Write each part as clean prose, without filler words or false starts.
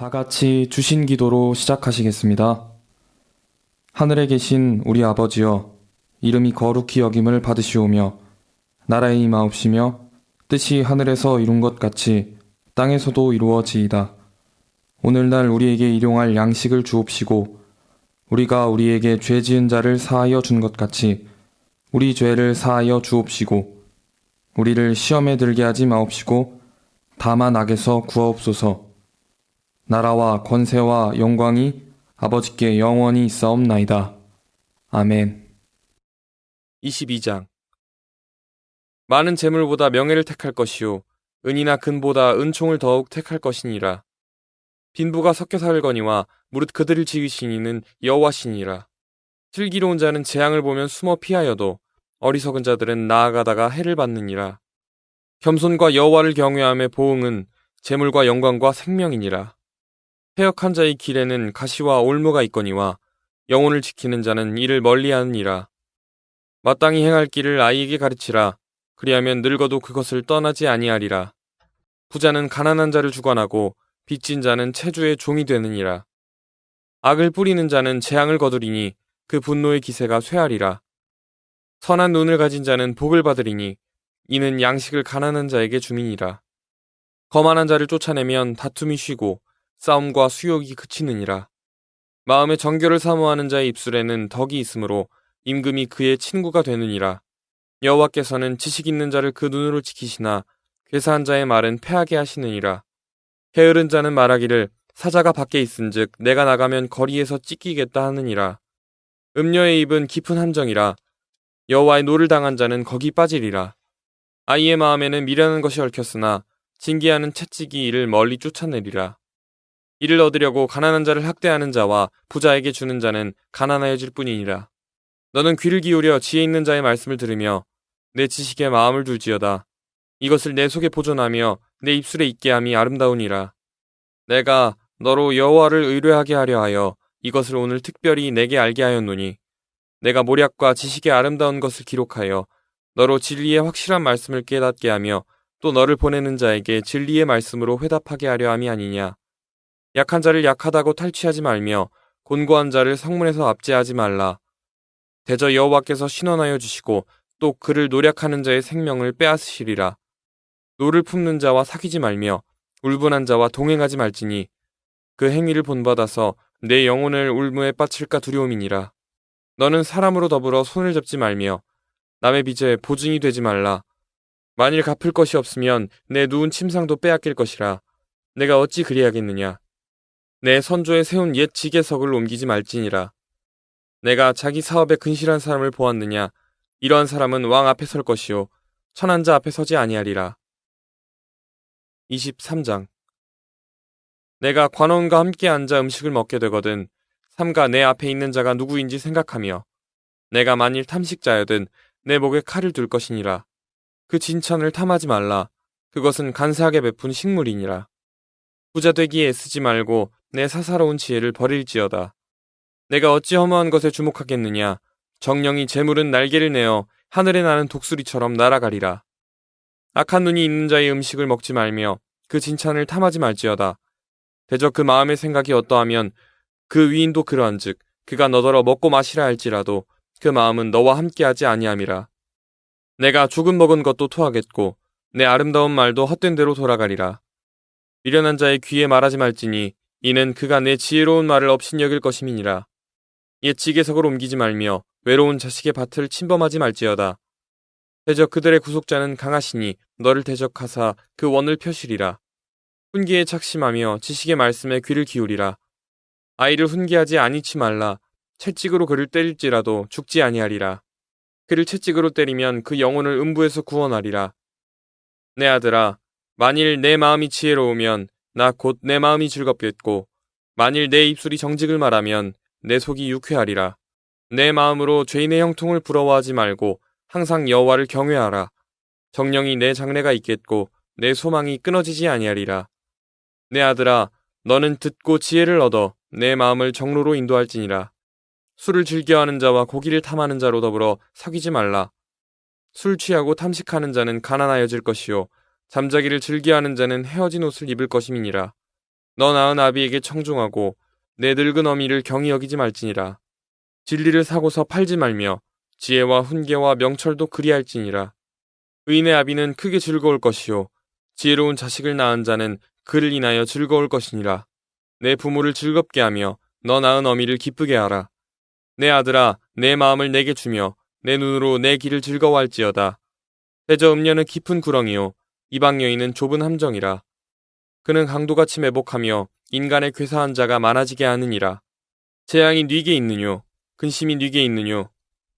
다 같이 주신 기도로 시작하시겠습니다. 하늘에 계신 우리 아버지여, 이름이 거룩히 여김을 받으시오며, 나라의 임하옵시며, 뜻이 하늘에서 이룬 것 같이 땅에서도 이루어지이다. 오늘날 우리에게 일용할 양식을 주옵시고, 우리가 우리에게 죄 지은 자를 사하여 준 것 같이 우리 죄를 사하여 주옵시고, 우리를 시험에 들게 하지 마옵시고, 다만 악에서 구하옵소서. 나라와 권세와 영광이 아버지께 영원히 있사옵나이다. 아멘. 22장. 많은 재물보다 명예를 택할 것이요 은이나 금보다 은총을 더욱 택할 것이니라. 빈부가 섞여 살거니와 무릇 그들을 지으신 이는 여호와시니라. 슬기로운 자는 재앙을 보면 숨어 피하여도 어리석은 자들은 나아가다가 해를 받느니라. 겸손과 여호와를 경외함의 보응은 재물과 영광과 생명이니라. 패역한 자의 길에는 가시와 올무가 있거니와 영혼을 지키는 자는 이를 멀리하느니라. 마땅히 행할 길을 아이에게 가르치라. 그리하면 늙어도 그것을 떠나지 아니하리라. 부자는 가난한 자를 주관하고 빚진 자는 체주의 종이 되느니라. 악을 뿌리는 자는 재앙을 거두리니 그 분노의 기세가 쇠하리라. 선한 눈을 가진 자는 복을 받으리니 이는 양식을 가난한 자에게 주민이라. 거만한 자를 쫓아내면 다툼이 쉬고 싸움과 수욕이 그치느니라. 마음의 정결을 사모하는 자의 입술에는 덕이 있으므로 임금이 그의 친구가 되느니라. 여호와께서는 지식 있는 자를 그 눈으로 지키시나 괴사한 자의 말은 패하게 하시느니라. 게으른 자는 말하기를 사자가 밖에 있은즉 내가 나가면 거리에서 찢기겠다 하느니라. 음녀의 입은 깊은 함정이라. 여호와의 노를 당한 자는 거기 빠지리라. 아이의 마음에는 미련한 것이 얽혔으나 징계하는 채찍이 이를 멀리 쫓아내리라. 이를 얻으려고 가난한 자를 학대하는 자와 부자에게 주는 자는 가난하여질 뿐이니라. 너는 귀를 기울여 지혜 있는 자의 말씀을 들으며 내 지식에 마음을 둘지어다. 이것을 내 속에 보존하며 내 입술에 있게 함이 아름다우니라. 내가 너로 여호와를 의뢰하게 하려 하여 이것을 오늘 특별히 내게 알게 하였노니 내가 모략과 지식의 아름다운 것을 기록하여 너로 진리의 확실한 말씀을 깨닫게 하며 또 너를 보내는 자에게 진리의 말씀으로 회답하게 하려 함이 아니냐. 약한 자를 약하다고 탈취하지 말며 곤고한 자를 성문에서 압제하지 말라. 대저 여호와께서 신원하여 주시고 또 그를 노략하는 자의 생명을 빼앗으시리라. 노를 품는 자와 사귀지 말며 울분한 자와 동행하지 말지니 그 행위를 본받아서 내 영혼을 울무에 빠칠까 두려움이니라. 너는 사람으로 더불어 손을 잡지 말며 남의 빚에 보증이 되지 말라. 만일 갚을 것이 없으면 내 누운 침상도 빼앗길 것이라. 내가 어찌 그리하겠느냐. 내 선조에 세운 옛 지게석을 옮기지 말지니라. 내가 자기 사업에 근실한 사람을 보았느냐. 이러한 사람은 왕 앞에 설 것이요 천한 자 앞에 서지 아니하리라. 23장. 내가 관원과 함께 앉아 음식을 먹게 되거든 삼가 내 앞에 있는 자가 누구인지 생각하며 내가 만일 탐식자여든 내 목에 칼을 둘 것이니라. 그 진천을 탐하지 말라. 그것은 간사하게 베푼 식물이니라. 부자 되기에 애쓰지 말고 내 사사로운 지혜를 버릴지어다. 내가 어찌 허무한 것에 주목하겠느냐. 정령이 재물은 날개를 내어 하늘에 나는 독수리처럼 날아가리라. 악한 눈이 있는 자의 음식을 먹지 말며 그 진찬을 탐하지 말지어다. 대저 그 마음의 생각이 어떠하면 그 위인도 그러한즉 그가 너더러 먹고 마시라 할지라도 그 마음은 너와 함께하지 아니함이라. 내가 죽은 먹은 것도 토하겠고 내 아름다운 말도 헛된 대로 돌아가리라. 미련한 자의 귀에 말하지 말지니 이는 그가 내 지혜로운 말을 업신여길 것임이니라. 옛 지게석을 옮기지 말며 외로운 자식의 밭을 침범하지 말지어다. 대적 그들의 구속자는 강하시니 너를 대적하사 그 원을 펴시리라. 훈계에 착심하며 지식의 말씀에 귀를 기울이라. 아이를 훈계하지 아니치 말라. 채찍으로 그를 때릴지라도 죽지 아니하리라. 그를 채찍으로 때리면 그 영혼을 음부에서 구원하리라. 내 아들아, 만일 내 마음이 지혜로우면 나 곧 내 마음이 즐겁겠고 만일 내 입술이 정직을 말하면 내 속이 유쾌하리라. 내 마음으로 죄인의 형통을 부러워하지 말고 항상 여호와를 경외하라. 정령이 내 장래가 있겠고 내 소망이 끊어지지 아니하리라. 내 아들아, 너는 듣고 지혜를 얻어 내 마음을 정로로 인도할지니라. 술을 즐겨하는 자와 고기를 탐하는 자로 더불어 사귀지 말라. 술 취하고 탐식하는 자는 가난하여질 것이요 잠자기를 즐겨하는 자는 헤어진 옷을 입을 것임이니라. 너 낳은 아비에게 청중하고 내 늙은 어미를 경히 여기지 말지니라. 진리를 사고서 팔지 말며 지혜와 훈계와 명철도 그리할지니라. 의인의 아비는 크게 즐거울 것이요 지혜로운 자식을 낳은 자는 그를 인하여 즐거울 것이니라. 내 부모를 즐겁게 하며 너 낳은 어미를 기쁘게 하라. 내 아들아, 내 마음을 내게 주며 내 눈으로 내 길을 즐거워할지어다. 대저 음녀는 깊은 구렁이요 이방 여인은 좁은 함정이라. 그는 강도같이 매복하며 인간의 괴사한 자가 많아지게 하느니라. 재앙이 네게 있느뇨 근심이 네게 있느뇨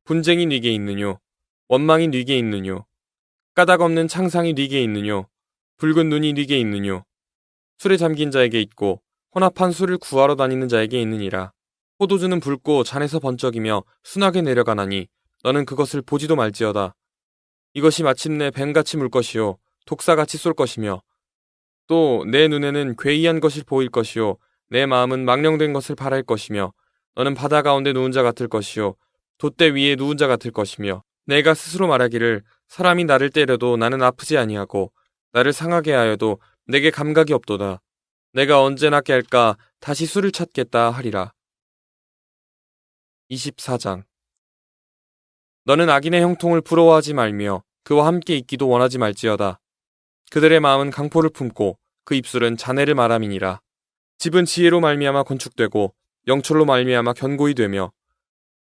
분쟁이 네게 있느뇨 원망이 네게 있느뇨 까닭 없는 창상이 네게 있느뇨 붉은 눈이 네게 있느뇨 술에 잠긴 자에게 있고 혼합한 술을 구하러 다니는 자에게 있느니라. 포도주는 붉고 잔에서 번쩍이며 순하게 내려가나니 너는 그것을 보지도 말지어다. 이것이 마침내 뱀같이 물 것이요 독사같이 쏠 것이며 또 내 눈에는 괴이한 것이 보일 것이요 내 마음은 망령된 것을 바랄 것이며 너는 바다 가운데 누운 자 같을 것이요 돛대 위에 누운 자 같을 것이며 내가 스스로 말하기를 사람이 나를 때려도 나는 아프지 아니하고 나를 상하게 하여도 내게 감각이 없도다. 내가 언제나 깰까 다시 술을 찾겠다 하리라. 24장. 너는 악인의 형통을 부러워하지 말며 그와 함께 있기도 원하지 말지어다. 그들의 마음은 강포를 품고 그 입술은 잔해를 말함이니라. 집은 지혜로 말미암아 건축되고 영철로 말미암아 견고히 되며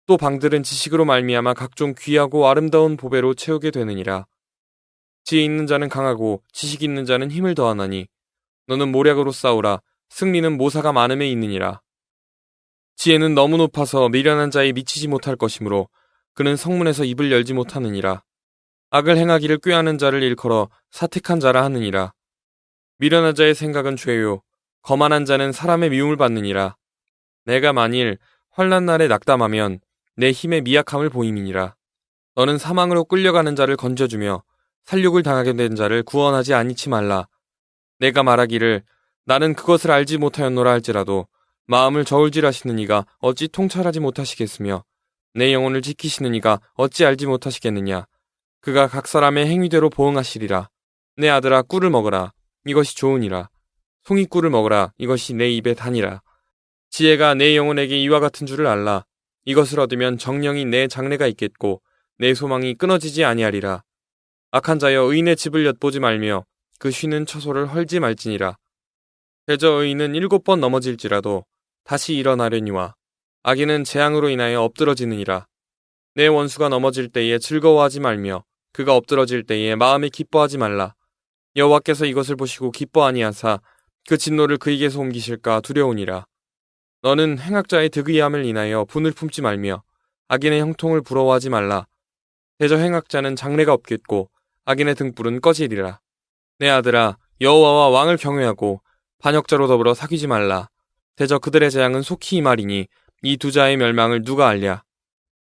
또 방들은 지식으로 말미암아 각종 귀하고 아름다운 보배로 채우게 되느니라. 지혜 있는 자는 강하고 지식 있는 자는 힘을 더하나니 너는 모략으로 싸우라. 승리는 모사가 많음에 있느니라. 지혜는 너무 높아서 미련한 자에 미치지 못할 것이므로 그는 성문에서 입을 열지 못하느니라. 악을 행하기를 꾀하는 자를 일컬어 사택한 자라 하느니라. 미련한 자의 생각은 죄요 거만한 자는 사람의 미움을 받느니라. 내가 만일 환난 날에 낙담하면 내 힘의 미약함을 보임이니라. 너는 사망으로 끌려가는 자를 건져주며 살육을 당하게 된 자를 구원하지 아니치 말라. 내가 말하기를 나는 그것을 알지 못하였노라 할지라도 마음을 저울질하시는 이가 어찌 통찰하지 못하시겠으며 내 영혼을 지키시는 이가 어찌 알지 못하시겠느냐. 그가 각 사람의 행위대로 보응하시리라. 내 아들아 꿀을 먹으라. 이것이 좋으니라. 송이꿀을 먹으라. 이것이 내 입에 다니라. 지혜가 내 영혼에게 이와 같은 줄을 알라. 이것을 얻으면 정령이 내 장래가 있겠고 내 소망이 끊어지지 아니하리라. 악한 자여 의인의 집을 엿보지 말며 그 쉬는 처소를 헐지 말지니라. 대저 의인은 7번 넘어질지라도 다시 일어나려니와 악인은 재앙으로 인하여 엎드러지느니라. 내 원수가 넘어질 때에 즐거워하지 말며 그가 엎드러질 때에 마음에 기뻐하지 말라. 여호와께서 이것을 보시고 기뻐 아니하사 그 진노를 그에게서 옮기실까 두려우니라. 너는 행악자의 득의함을 인하여 분을 품지 말며 악인의 형통을 부러워하지 말라. 대저 행악자는 장래가 없겠고 악인의 등불은 꺼지리라. 내 아들아 여호와와 왕을 경외하고 반역자로 더불어 사귀지 말라. 대저 그들의 재앙은 속히 임하리니 이 두 자의 멸망을 누가 알랴.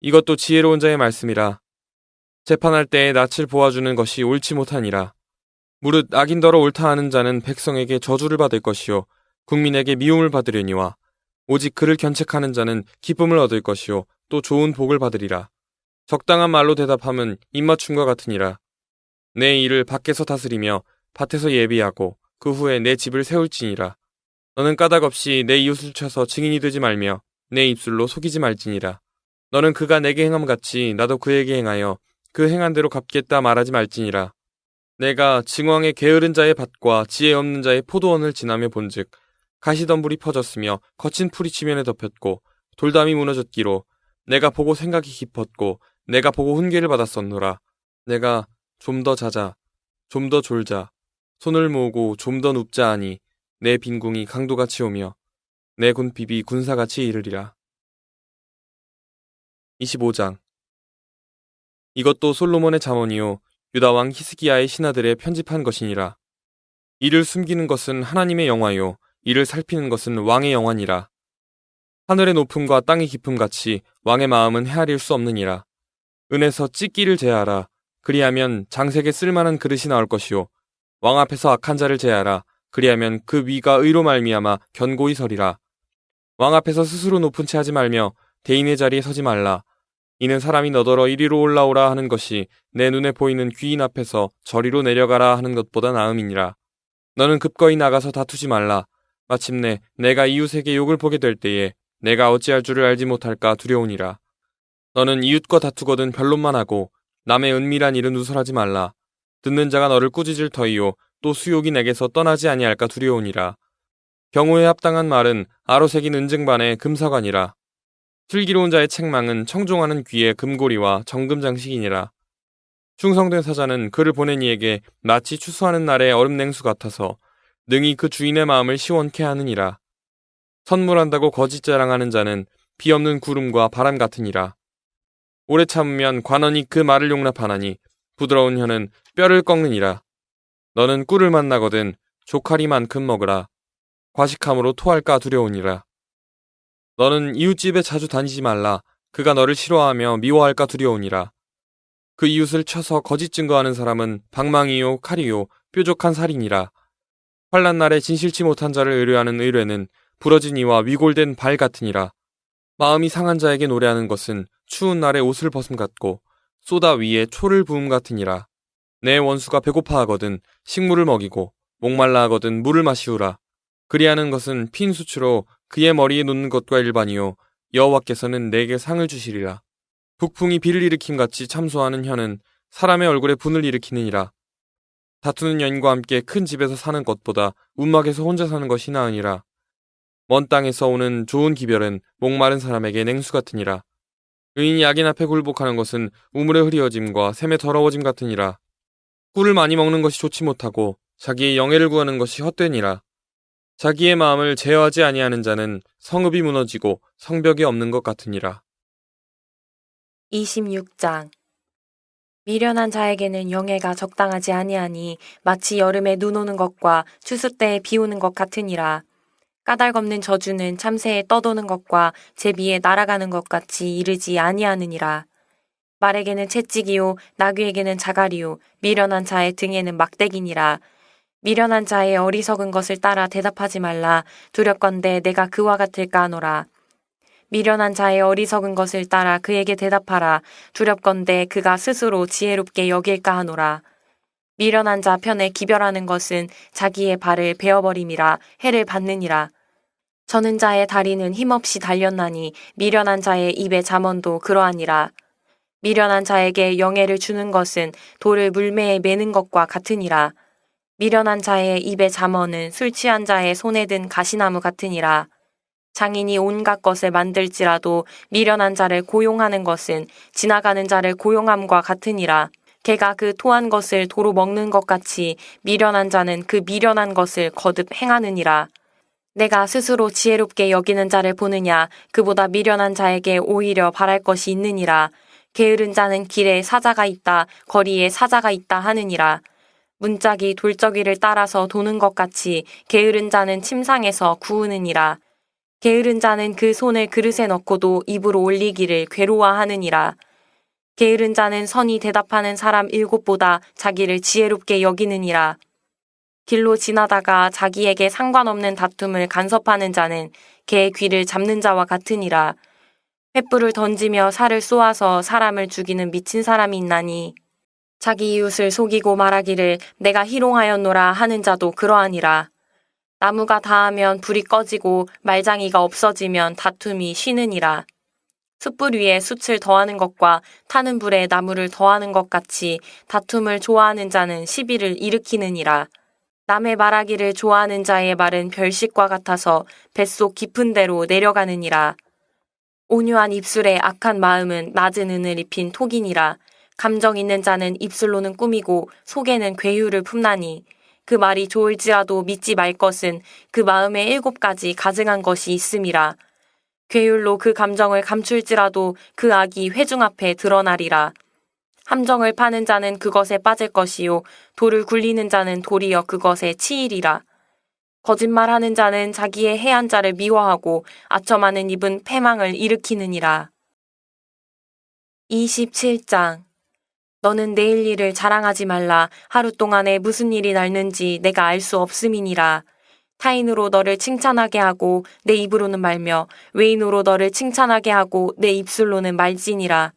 이것도 지혜로운 자의 말씀이라. 재판할 때에 낯을 보아주는 것이 옳지 못하니라. 무릇 악인더러 옳다 하는 자는 백성에게 저주를 받을 것이요 국민에게 미움을 받으려니와 오직 그를 견책하는 자는 기쁨을 얻을 것이요 또 좋은 복을 받으리라. 적당한 말로 대답함은 입맞춤과 같으니라. 내 일을 밖에서 다스리며 밭에서 예비하고 그 후에 내 집을 세울지니라. 너는 까닭 없이 내 이웃을 쳐서 증인이 되지 말며 내 입술로 속이지 말지니라. 너는 그가 내게 행함 같이 나도 그에게 행하여 그 행한 대로 갚겠다 말하지 말지니라. 내가 증왕의 게으른 자의 밭과 지혜 없는 자의 포도원을 지나며 본즉 가시덤불이 퍼졌으며 거친 풀이 지면에 덮였고 돌담이 무너졌기로 내가 보고 생각이 깊었고 내가 보고 훈계를 받았었노라. 내가 좀 더 자자 좀 더 졸자 손을 모으고 좀 더 눕자 하니 내 빈궁이 강도같이 오며 내 군핍이 군사같이 이르리라. 25장. 이것도 솔로몬의 잠언이요 유다왕 히스기야의 신하들의 편집한 것이니라. 이를 숨기는 것은 하나님의 영화요 이를 살피는 것은 왕의 영화니라. 하늘의 높음과 땅의 깊음 같이 왕의 마음은 헤아릴 수 없느니라. 은에서 찢기를 제하라. 그리하면 장색에 쓸만한 그릇이 나올 것이요 왕 앞에서 악한 자를 제하라. 그리하면 그 위가 의로 말미암아 견고히 서리라. 왕 앞에서 스스로 높은 채 하지 말며 대인의 자리에 서지 말라. 이는 사람이 너더러 이리로 올라오라 하는 것이 내 눈에 보이는 귀인 앞에서 저리로 내려가라 하는 것보다 나음이니라. 너는 급거이 나가서 다투지 말라. 마침내 내가 이웃에게 욕을 보게 될 때에 내가 어찌할 줄을 알지 못할까 두려우니라. 너는 이웃과 다투거든 변론만 하고 남의 은밀한 일은 누설하지 말라. 듣는 자가 너를 꾸짖을 터이요 또 수욕이 내게서 떠나지 아니할까 두려우니라. 경호에 합당한 말은 아로새긴 은쟁반의 금사관이라. 슬기로운 자의 책망은 청종하는 귀의 금고리와 정금장식이니라. 충성된 사자는 그를 보낸 이에게 마치 추수하는 날의 얼음 냉수 같아서 능히 그 주인의 마음을 시원케 하느니라. 선물한다고 거짓 자랑하는 자는 비 없는 구름과 바람 같으니라. 오래 참으면 관원이 그 말을 용납하나니 부드러운 혀는 뼈를 꺾느니라. 너는 꿀을 만나거든 조카리만큼 먹으라. 과식함으로 토할까 두려우니라. 너는 이웃집에 자주 다니지 말라. 그가 너를 싫어하며 미워할까 두려우니라. 그 이웃을 쳐서 거짓 증거하는 사람은 방망이요 칼이요 뾰족한 살이니라. 환난 날에 진실치 못한 자를 의뢰하는 의뢰는 부러진 이와 위골된 발 같으니라. 마음이 상한 자에게 노래하는 것은 추운 날에 옷을 벗음 같고 쏘다 위에 초를 부음 같으니라. 내 원수가 배고파하거든 식물을 먹이고 목말라 하거든 물을 마시우라. 그리하는 것은 핀 수치로 그의 머리에 놓는 것과 일반이요 여호와께서는 내게 상을 주시리라. 북풍이 비를 일으킴같이 참소하는 혀는 사람의 얼굴에 분을 일으키느니라. 다투는 여인과 함께 큰 집에서 사는 것보다 움막에서 혼자 사는 것이 나으니라. 먼 땅에서 오는 좋은 기별은 목마른 사람에게 냉수 같으니라. 의인이 악인 앞에 굴복하는 것은 우물의 흐리어짐과 샘의 더러워짐 같으니라. 꿀을 많이 먹는 것이 좋지 못하고 자기의 영예를 구하는 것이 헛되니라. 자기의 마음을 제어하지 아니하는 자는 성읍이 무너지고 성벽이 없는 것 같으니라. 26장. 미련한 자에게는 영예가 적당하지 아니하니 마치 여름에 눈 오는 것과 추수 때에 비 오는 것 같으니라. 까닭없는 저주는 참새에 떠도는 것과 제비에 날아가는 것 같이 이르지 아니하느니라. 말에게는 채찍이요 나귀에게는 자갈이요 미련한 자의 등에는 막대기니라. 미련한 자의 어리석은 것을 따라 대답하지 말라. 두렵건대 내가 그와 같을까 하노라. 미련한 자의 어리석은 것을 따라 그에게 대답하라. 두렵건대 그가 스스로 지혜롭게 여길까 하노라. 미련한 자 편에 기별하는 것은 자기의 발을 베어버림이라 해를 받느니라. 저는 자의 다리는 힘없이 달렸나니 미련한 자의 입의 잠언도 그러하니라. 미련한 자에게 영예를 주는 것은 돌을 물매에 매는 것과 같으니라. 미련한 자의 입의 잠언은 술 취한 자의 손에 든 가시나무 같으니라. 장인이 온갖 것을 만들지라도 미련한 자를 고용하는 것은 지나가는 자를 고용함과 같으니라. 개가 그 토한 것을 도로 먹는 것 같이 미련한 자는 그 미련한 것을 거듭 행하느니라. 내가 스스로 지혜롭게 여기는 자를 보느냐 그보다 미련한 자에게 오히려 바랄 것이 있느니라. 게으른 자는 길에 사자가 있다 거리에 사자가 있다 하느니라. 문짝이 돌적이를 따라서 도는 것 같이 게으른 자는 침상에서 구우느니라. 게으른 자는 그 손을 그릇에 넣고도 입으로 올리기를 괴로워하느니라. 게으른 자는 선히 대답하는 사람 7보다 자기를 지혜롭게 여기느니라. 길로 지나다가 자기에게 상관없는 다툼을 간섭하는 자는 개의 귀를 잡는 자와 같으니라. 횃불을 던지며 살을 쏘아서 사람을 죽이는 미친 사람이 있나니 자기 이웃을 속이고 말하기를 내가 희롱하였노라 하는 자도 그러하니라. 나무가 닿으면 불이 꺼지고 말장이가 없어지면 다툼이 쉬느니라. 숯불 위에 숯을 더하는 것과 타는 불에 나무를 더하는 것 같이 다툼을 좋아하는 자는 시비를 일으키느니라. 남의 말하기를 좋아하는 자의 말은 별식과 같아서 뱃속 깊은 데로 내려가느니라. 온유한 입술에 악한 마음은 낮은 은을 입힌 톡이니라. 감정 있는 자는 입술로는 꾸미고 속에는 괴유를 품나니 그 말이 좋을지라도 믿지 말 것은 그 마음에 7가지 가증한 것이 있음이라. 괴율로 그 감정을 감출지라도 그 악이 회중 앞에 드러나리라. 함정을 파는 자는 그것에 빠질 것이요 돌을 굴리는 자는 도리어 그것에 치이리라. 거짓말하는 자는 자기의 해한 자를 미워하고 아첨하는 입은 패망을 일으키느니라. 27장. 너는 내일 일을 자랑하지 말라. 하루 동안에 무슨 일이 날는지 내가 알 수 없음이니라. 타인으로 너를 칭찬하게 하고 내 입으로는 말며 외인으로 너를 칭찬하게 하고 내 입술로는 말지니라.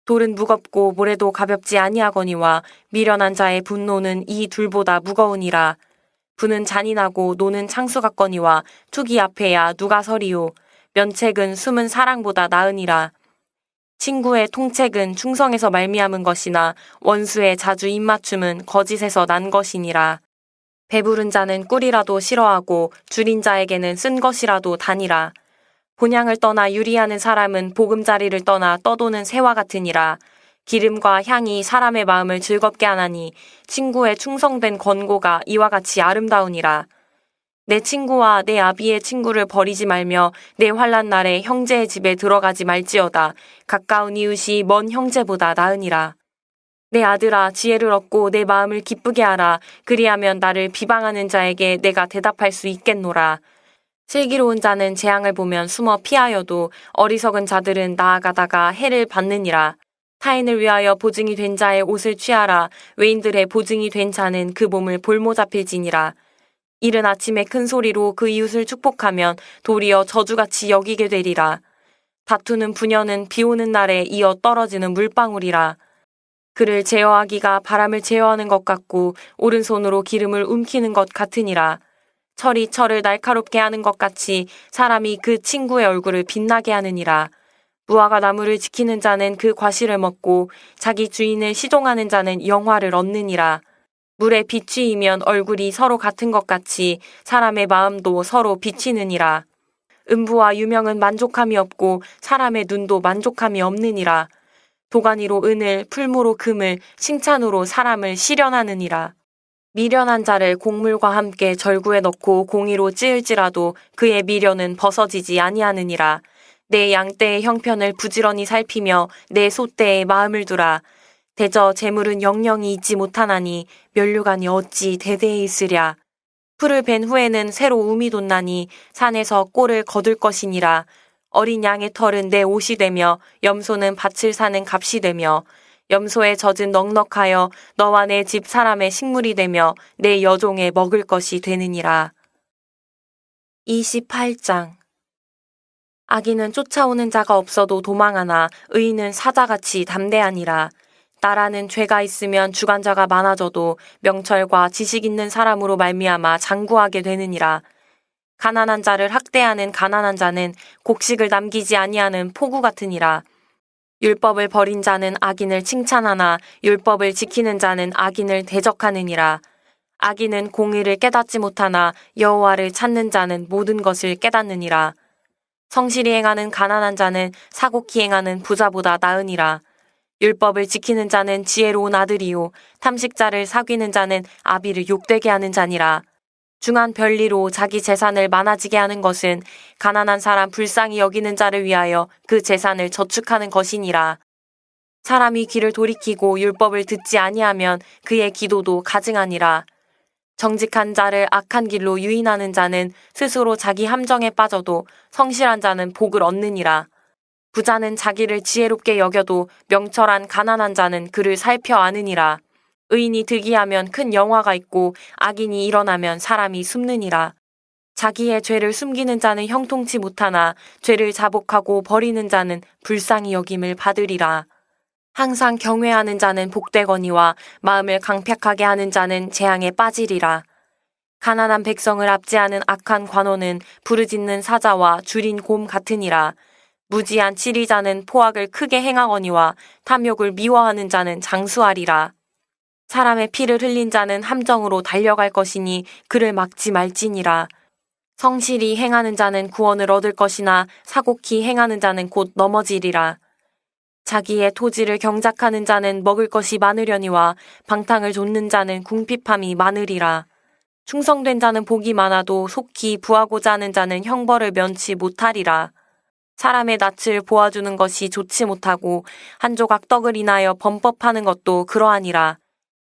돌은 무겁고 모래도 가볍지 아니하거니와 미련한 자의 분노는 이 둘보다 무거우니라. 부는 잔인하고 노는 창수 같거니와 투기 앞에야 누가 서리요. 면책은 숨은 사랑보다 나으니라. 친구의 통책은 충성에서 말미암은 것이나 원수의 자주 입맞춤은 거짓에서 난 것이니라. 배부른 자는 꿀이라도 싫어하고 줄인 자에게는 쓴 것이라도 다니라. 본향을 떠나 유리하는 사람은 보금자리를 떠나 떠도는 새와 같으니라. 기름과 향이 사람의 마음을 즐겁게 하나니 친구의 충성된 권고가 이와 같이 아름다우니라. 내 친구와 내 아비의 친구를 버리지 말며 내 환난 날에 형제의 집에 들어가지 말지어다. 가까운 이웃이 먼 형제보다 나으니라. 내 아들아, 지혜를 얻고 내 마음을 기쁘게 하라. 그리하면 나를 비방하는 자에게 내가 대답할 수 있겠노라. 슬기로운 자는 재앙을 보면 숨어 피하여도 어리석은 자들은 나아가다가 해를 받느니라. 타인을 위하여 보증이 된 자의 옷을 취하라. 외인들의 보증이 된 자는 그 몸을 볼모 잡힐지니라. 이른 아침에 큰 소리로 그 이웃을 축복하면 도리어 저주같이 여기게 되리라. 다투는 부녀는 비 오는 날에 이어 떨어지는 물방울이라. 그를 제어하기가 바람을 제어하는 것 같고 오른손으로 기름을 움키는 것 같으니라. 철이 철을 날카롭게 하는 것 같이 사람이 그 친구의 얼굴을 빛나게 하느니라. 무화과 나무를 지키는 자는 그 과실을 먹고 자기 주인을 시종하는 자는 영화를 얻느니라. 물에 비추이면 얼굴이 서로 같은 것 같이 사람의 마음도 서로 비치느니라. 음부와 유명은 만족함이 없고 사람의 눈도 만족함이 없느니라. 도가니로 은을, 풀무로 금을, 칭찬으로 사람을 시련하느니라. 미련한 자를 곡물과 함께 절구에 넣고 공의로 찌을지라도 그의 미련은 벗어지지 아니하느니라. 내 양떼의 형편을 부지런히 살피며 내 소떼에 마음을 두라. 대저 재물은 영영이 있지 못하나니 면류관이 어찌 대대에 있으랴. 풀을 벤 후에는 새로 움이 돋나니 산에서 꼴을 거둘 것이니라. 어린 양의 털은 내 옷이 되며 염소는 밭을 사는 값이 되며 염소의 젖은 넉넉하여 너와 내 집 사람의 식물이 되며 내 여종의 먹을 것이 되느니라. 28장. 악인은 쫓아오는 자가 없어도 도망하나 의인은 사자같이 담대하니라. 나라는 죄가 있으면 주관자가 많아져도 명철과 지식 있는 사람으로 말미암아 장구하게 되느니라. 가난한 자를 학대하는 가난한 자는 곡식을 남기지 아니하는 포구 같으니라. 율법을 버린 자는 악인을 칭찬하나 율법을 지키는 자는 악인을 대적하느니라. 악인은 공의를 깨닫지 못하나 여호와를 찾는 자는 모든 것을 깨닫느니라. 성실히 행하는 가난한 자는 사곡히 행하는 부자보다 나으니라. 율법을 지키는 자는 지혜로운 아들이요 탐식자를 사귀는 자는 아비를 욕되게 하는 자니라. 중한 별리로 자기 재산을 많아지게 하는 것은 가난한 사람 불쌍히 여기는 자를 위하여 그 재산을 저축하는 것이니라. 사람이 귀를 돌이키고 율법을 듣지 아니하면 그의 기도도 가증하니라. 정직한 자를 악한 길로 유인하는 자는 스스로 자기 함정에 빠져도 성실한 자는 복을 얻느니라. 부자는 자기를 지혜롭게 여겨도 명철한 가난한 자는 그를 살펴 아느니라. 의인이 득이하면 큰 영화가 있고 악인이 일어나면 사람이 숨느니라. 자기의 죄를 숨기는 자는 형통치 못하나 죄를 자복하고 버리는 자는 불쌍히 여김을 받으리라. 항상 경외하는 자는 복되거니와 마음을 강팍하게 하는 자는 재앙에 빠지리라. 가난한 백성을 압제하는 악한 관원은 부르짖는 사자와 줄인 곰 같으니라. 무지한 치리자는 포악을 크게 행하거니와 탐욕을 미워하는 자는 장수하리라. 사람의 피를 흘린 자는 함정으로 달려갈 것이니 그를 막지 말지니라. 성실히 행하는 자는 구원을 얻을 것이나 사곡히 행하는 자는 곧 넘어지리라. 자기의 토지를 경작하는 자는 먹을 것이 많으려니와 방탕을 좇는 자는 궁핍함이 많으리라. 충성된 자는 복이 많아도 속히 부하고자 하는 자는 형벌을 면치 못하리라. 사람의 낯을 보아주는 것이 좋지 못하고 한 조각 떡을 인하여 범법하는 것도 그러하니라.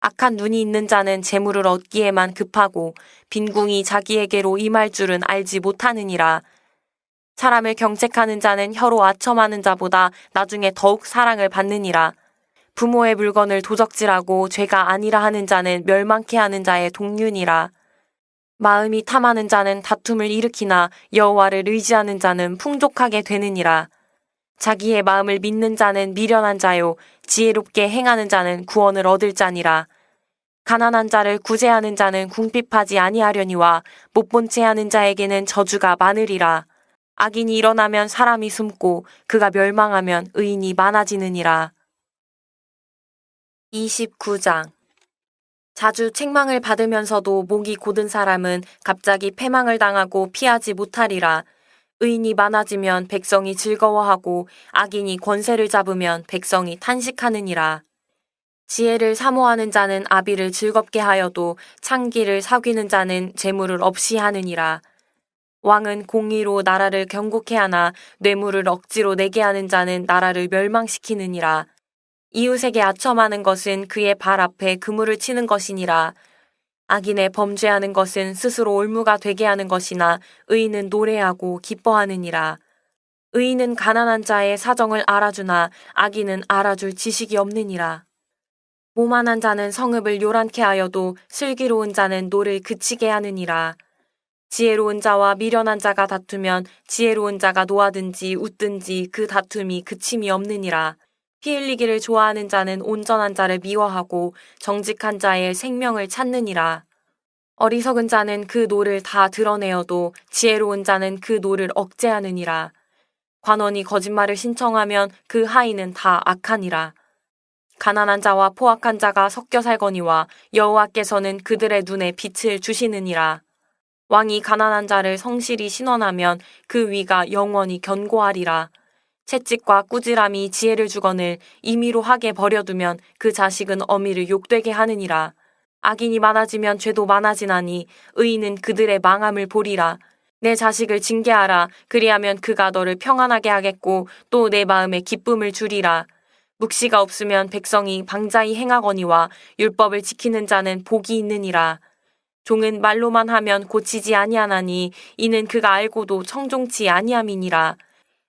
악한 눈이 있는 자는 재물을 얻기에만 급하고 빈궁이 자기에게로 임할 줄은 알지 못하느니라. 사람을 경책하는 자는 혀로 아첨하는 자보다 나중에 더욱 사랑을 받느니라. 부모의 물건을 도적질하고 죄가 아니라 하는 자는 멸망케 하는 자의 동륜이라. 마음이 탐하는 자는 다툼을 일으키나 여호와를 의지하는 자는 풍족하게 되느니라. 자기의 마음을 믿는 자는 미련한 자요 지혜롭게 행하는 자는 구원을 얻을 자니라. 가난한 자를 구제하는 자는 궁핍하지 아니하려니와 못 본 채 하는 자에게는 저주가 많으리라. 악인이 일어나면 사람이 숨고 그가 멸망하면 의인이 많아지느니라. 29장. 자주 책망을 받으면서도 목이 곧은 사람은 갑자기 패망을 당하고 피하지 못하리라. 의인이 많아지면 백성이 즐거워하고 악인이 권세를 잡으면 백성이 탄식하느니라. 지혜를 사모하는 자는 아비를 즐겁게 하여도 창기를 사귀는 자는 재물을 없이 하느니라. 왕은 공의로 나라를 경고케 하나 뇌물을 억지로 내게 하는 자는 나라를 멸망시키느니라. 이웃에게 아첨하는 것은 그의 발 앞에 그물을 치는 것이니라. 악인의 범죄하는 것은 스스로 올무가 되게 하는 것이나 의인은 노래하고 기뻐하느니라. 의인은 가난한 자의 사정을 알아주나 악인은 알아줄 지식이 없느니라. 모만한 자는 성읍을 요란케 하여도 슬기로운 자는 노를 그치게 하느니라. 지혜로운 자와 미련한 자가 다투면 지혜로운 자가 노하든지 웃든지 그 다툼이 그침이 없느니라. 피 흘리기를 좋아하는 자는 온전한 자를 미워하고 정직한 자의 생명을 찾느니라. 어리석은 자는 그 노를 다 드러내어도 지혜로운 자는 그 노를 억제하느니라. 관원이 거짓말을 신청하면 그 하인은 다 악하니라. 가난한 자와 포악한 자가 섞여 살거니와 여호와께서는 그들의 눈에 빛을 주시느니라. 왕이 가난한 자를 성실히 신원하면 그 위가 영원히 견고하리라. 채찍과 꾸지람이 지혜를 주거늘 임의로 하게 버려두면 그 자식은 어미를 욕되게 하느니라. 악인이 많아지면 죄도 많아지나니 의인은 그들의 망함을 보리라. 내 자식을 징계하라. 그리하면 그가 너를 평안하게 하겠고 또 내 마음에 기쁨을 주리라. 묵시가 없으면 백성이 방자히 행하거니와 율법을 지키는 자는 복이 있느니라. 종은 말로만 하면 고치지 아니하나니 이는 그가 알고도 청종치 아니함이니라.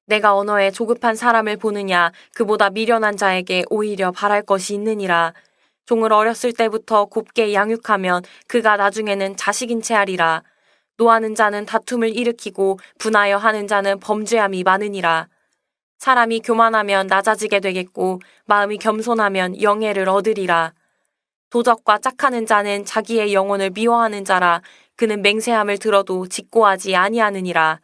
내가 언어에 조급한 사람을 보느냐 그보다 미련한 자에게 오히려 바랄 것이 있느니라. 종을 어렸을 때부터 곱게 양육하면 그가 나중에는 자식인 채 하리라. 노하는 자는 다툼을 일으키고 분하여 하는 자는 범죄함이 많으니라. 사람이 교만하면 낮아지게 되겠고 마음이 겸손하면 영예를 얻으리라. 도적과 짝하는 자는 자기의 영혼을 미워하는 자라. 그는 맹세함을 들어도 직고하지 아니하느니라.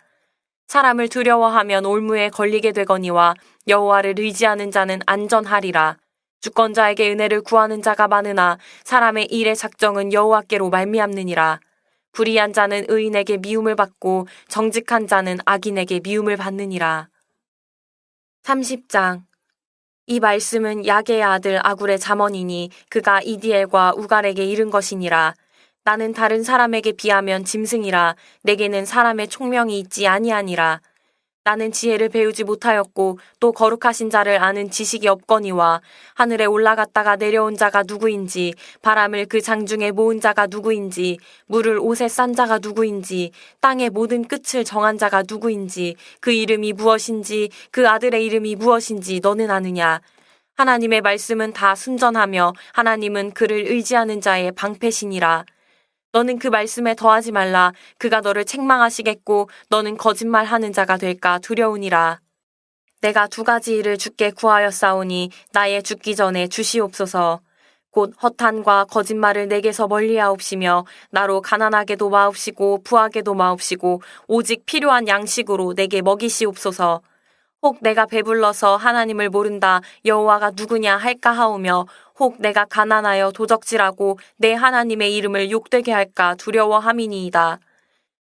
사람을 두려워하면 올무에 걸리게 되거니와 여호와를 의지하는 자는 안전하리라. 주권자에게 은혜를 구하는 자가 많으나 사람의 일의 작정은 여호와께로 말미암느니라. 불의한 자는 의인에게 미움을 받고 정직한 자는 악인에게 미움을 받느니라. 30장. 이 말씀은 야게의 아들 아굴의 잠언이니 그가 이디엘과 우갈에게 이른 것이니라. 나는 다른 사람에게 비하면 짐승이라. 내게는 사람의 총명이 있지 아니하니라. 나는 지혜를 배우지 못하였고 또 거룩하신 자를 아는 지식이 없거니와 하늘에 올라갔다가 내려온 자가 누구인지 바람을 그 장중에 모은 자가 누구인지 물을 옷에 싼 자가 누구인지 땅의 모든 끝을 정한 자가 누구인지 그 이름이 무엇인지 그 아들의 이름이 무엇인지 너는 아느냐. 하나님의 말씀은 다 순전하며 하나님은 그를 의지하는 자의 방패시니라. 너는 그 말씀에 더하지 말라. 그가 너를 책망하시겠고 너는 거짓말하는 자가 될까 두려우니라. 내가 두 가지 일을 주께 구하였사오니 나의 죽기 전에 주시옵소서. 곧 허탄과 거짓말을 내게서 멀리하옵시며 나로 가난하게도 마옵시고 부하게도 마옵시고 오직 필요한 양식으로 내게 먹이시옵소서. 혹 내가 배불러서 하나님을 모른다 여호와가 누구냐 할까 하오며 혹 내가 가난하여 도적질하고 내 하나님의 이름을 욕되게 할까 두려워함이니이다.